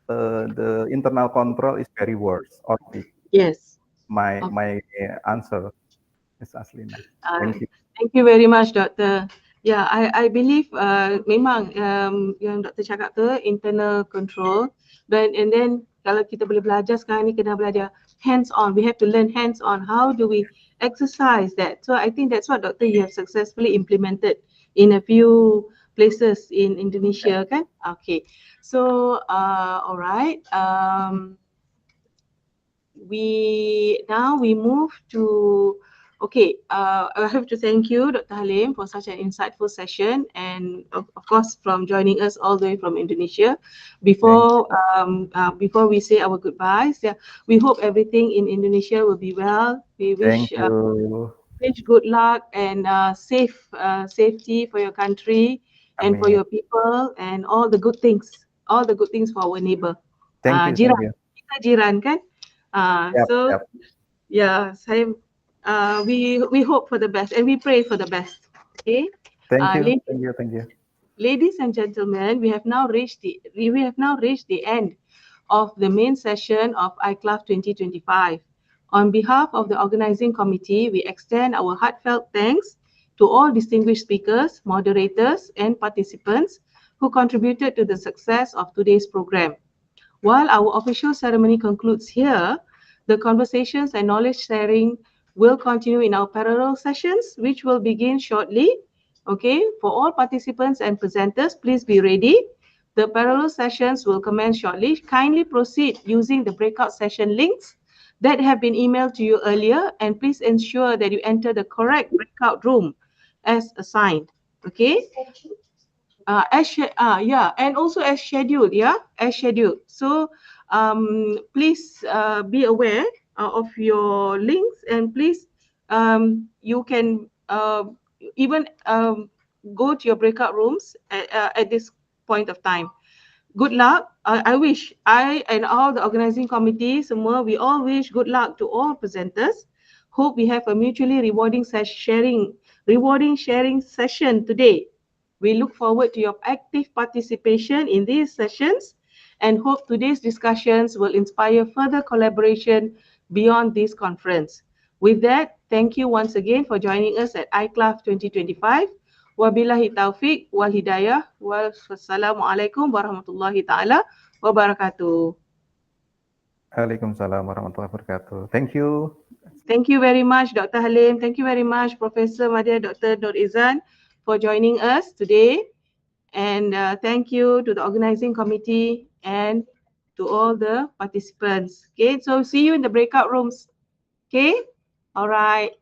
the internal control is very worse or weak. Yes. My answer is Aslina. Thank you. Thank you very much, Doctor. Yeah, I believe memang yang Doktor cakap tu internal control, and then kalau kita boleh belajar sekarang ni kena belajar hands on. We have to learn hands on. How do we exercise that? So I think that's what Doctor you have successfully implemented in a few places in Indonesia, kan? Okay. So alright. We move to Okay, I have to thank you, Dr. Halim, for such an insightful session, and of course, from joining us all the way from Indonesia. Before we say our goodbyes, yeah, we hope everything in Indonesia will be well. We Thank wish you. good luck and safety for your country and for Amin. your people, and all the good things, for our neighbor. Thank you. Jiran, Thank you. kita jiran kan? Yep. So Yep. yeah, we hope for the best and we pray for the best. Okay. Thank you. Ladies, Thank you. Thank you. ladies and gentlemen, we have now reached the end of the main session of iClub 2025. On behalf of the organizing committee, we extend our heartfelt thanks to all distinguished speakers, moderators, and participants who contributed to the success of today's program. While our official ceremony concludes here, the conversations and knowledge sharing will continue in our parallel sessions, which will begin shortly. Okay, for all participants and presenters, please be ready. The parallel sessions will commence shortly. Kindly proceed using the breakout session links that have been emailed to you earlier, and please ensure that you enter the correct breakout room as assigned. Okay. And also as scheduled, so please be aware of your links, and please you can even go to your breakout rooms at this point of time. Good luck. I wish I and all the organizing committee, we all wish good luck to all presenters. Hope we have a mutually rewarding sharing session today. We look forward to your active participation in these sessions and hope today's discussions will inspire further collaboration beyond this conference. With that, thank you once again for joining us at iClub 2025. Wabillahi taufiq wal hidayah. Wassalamualaikum warahmatullahi taala wabarakatuh. Waalaikumsalam warahmatullahi wabarakatuh. Thank you. Thank you very much, Dr. Halim. Thank you very much, Professor Madya, Dr. Nur Ezan, for joining us today. And thank you to the organizing committee and to all the participants. Okay, so see you in the breakout rooms. Okay, all right.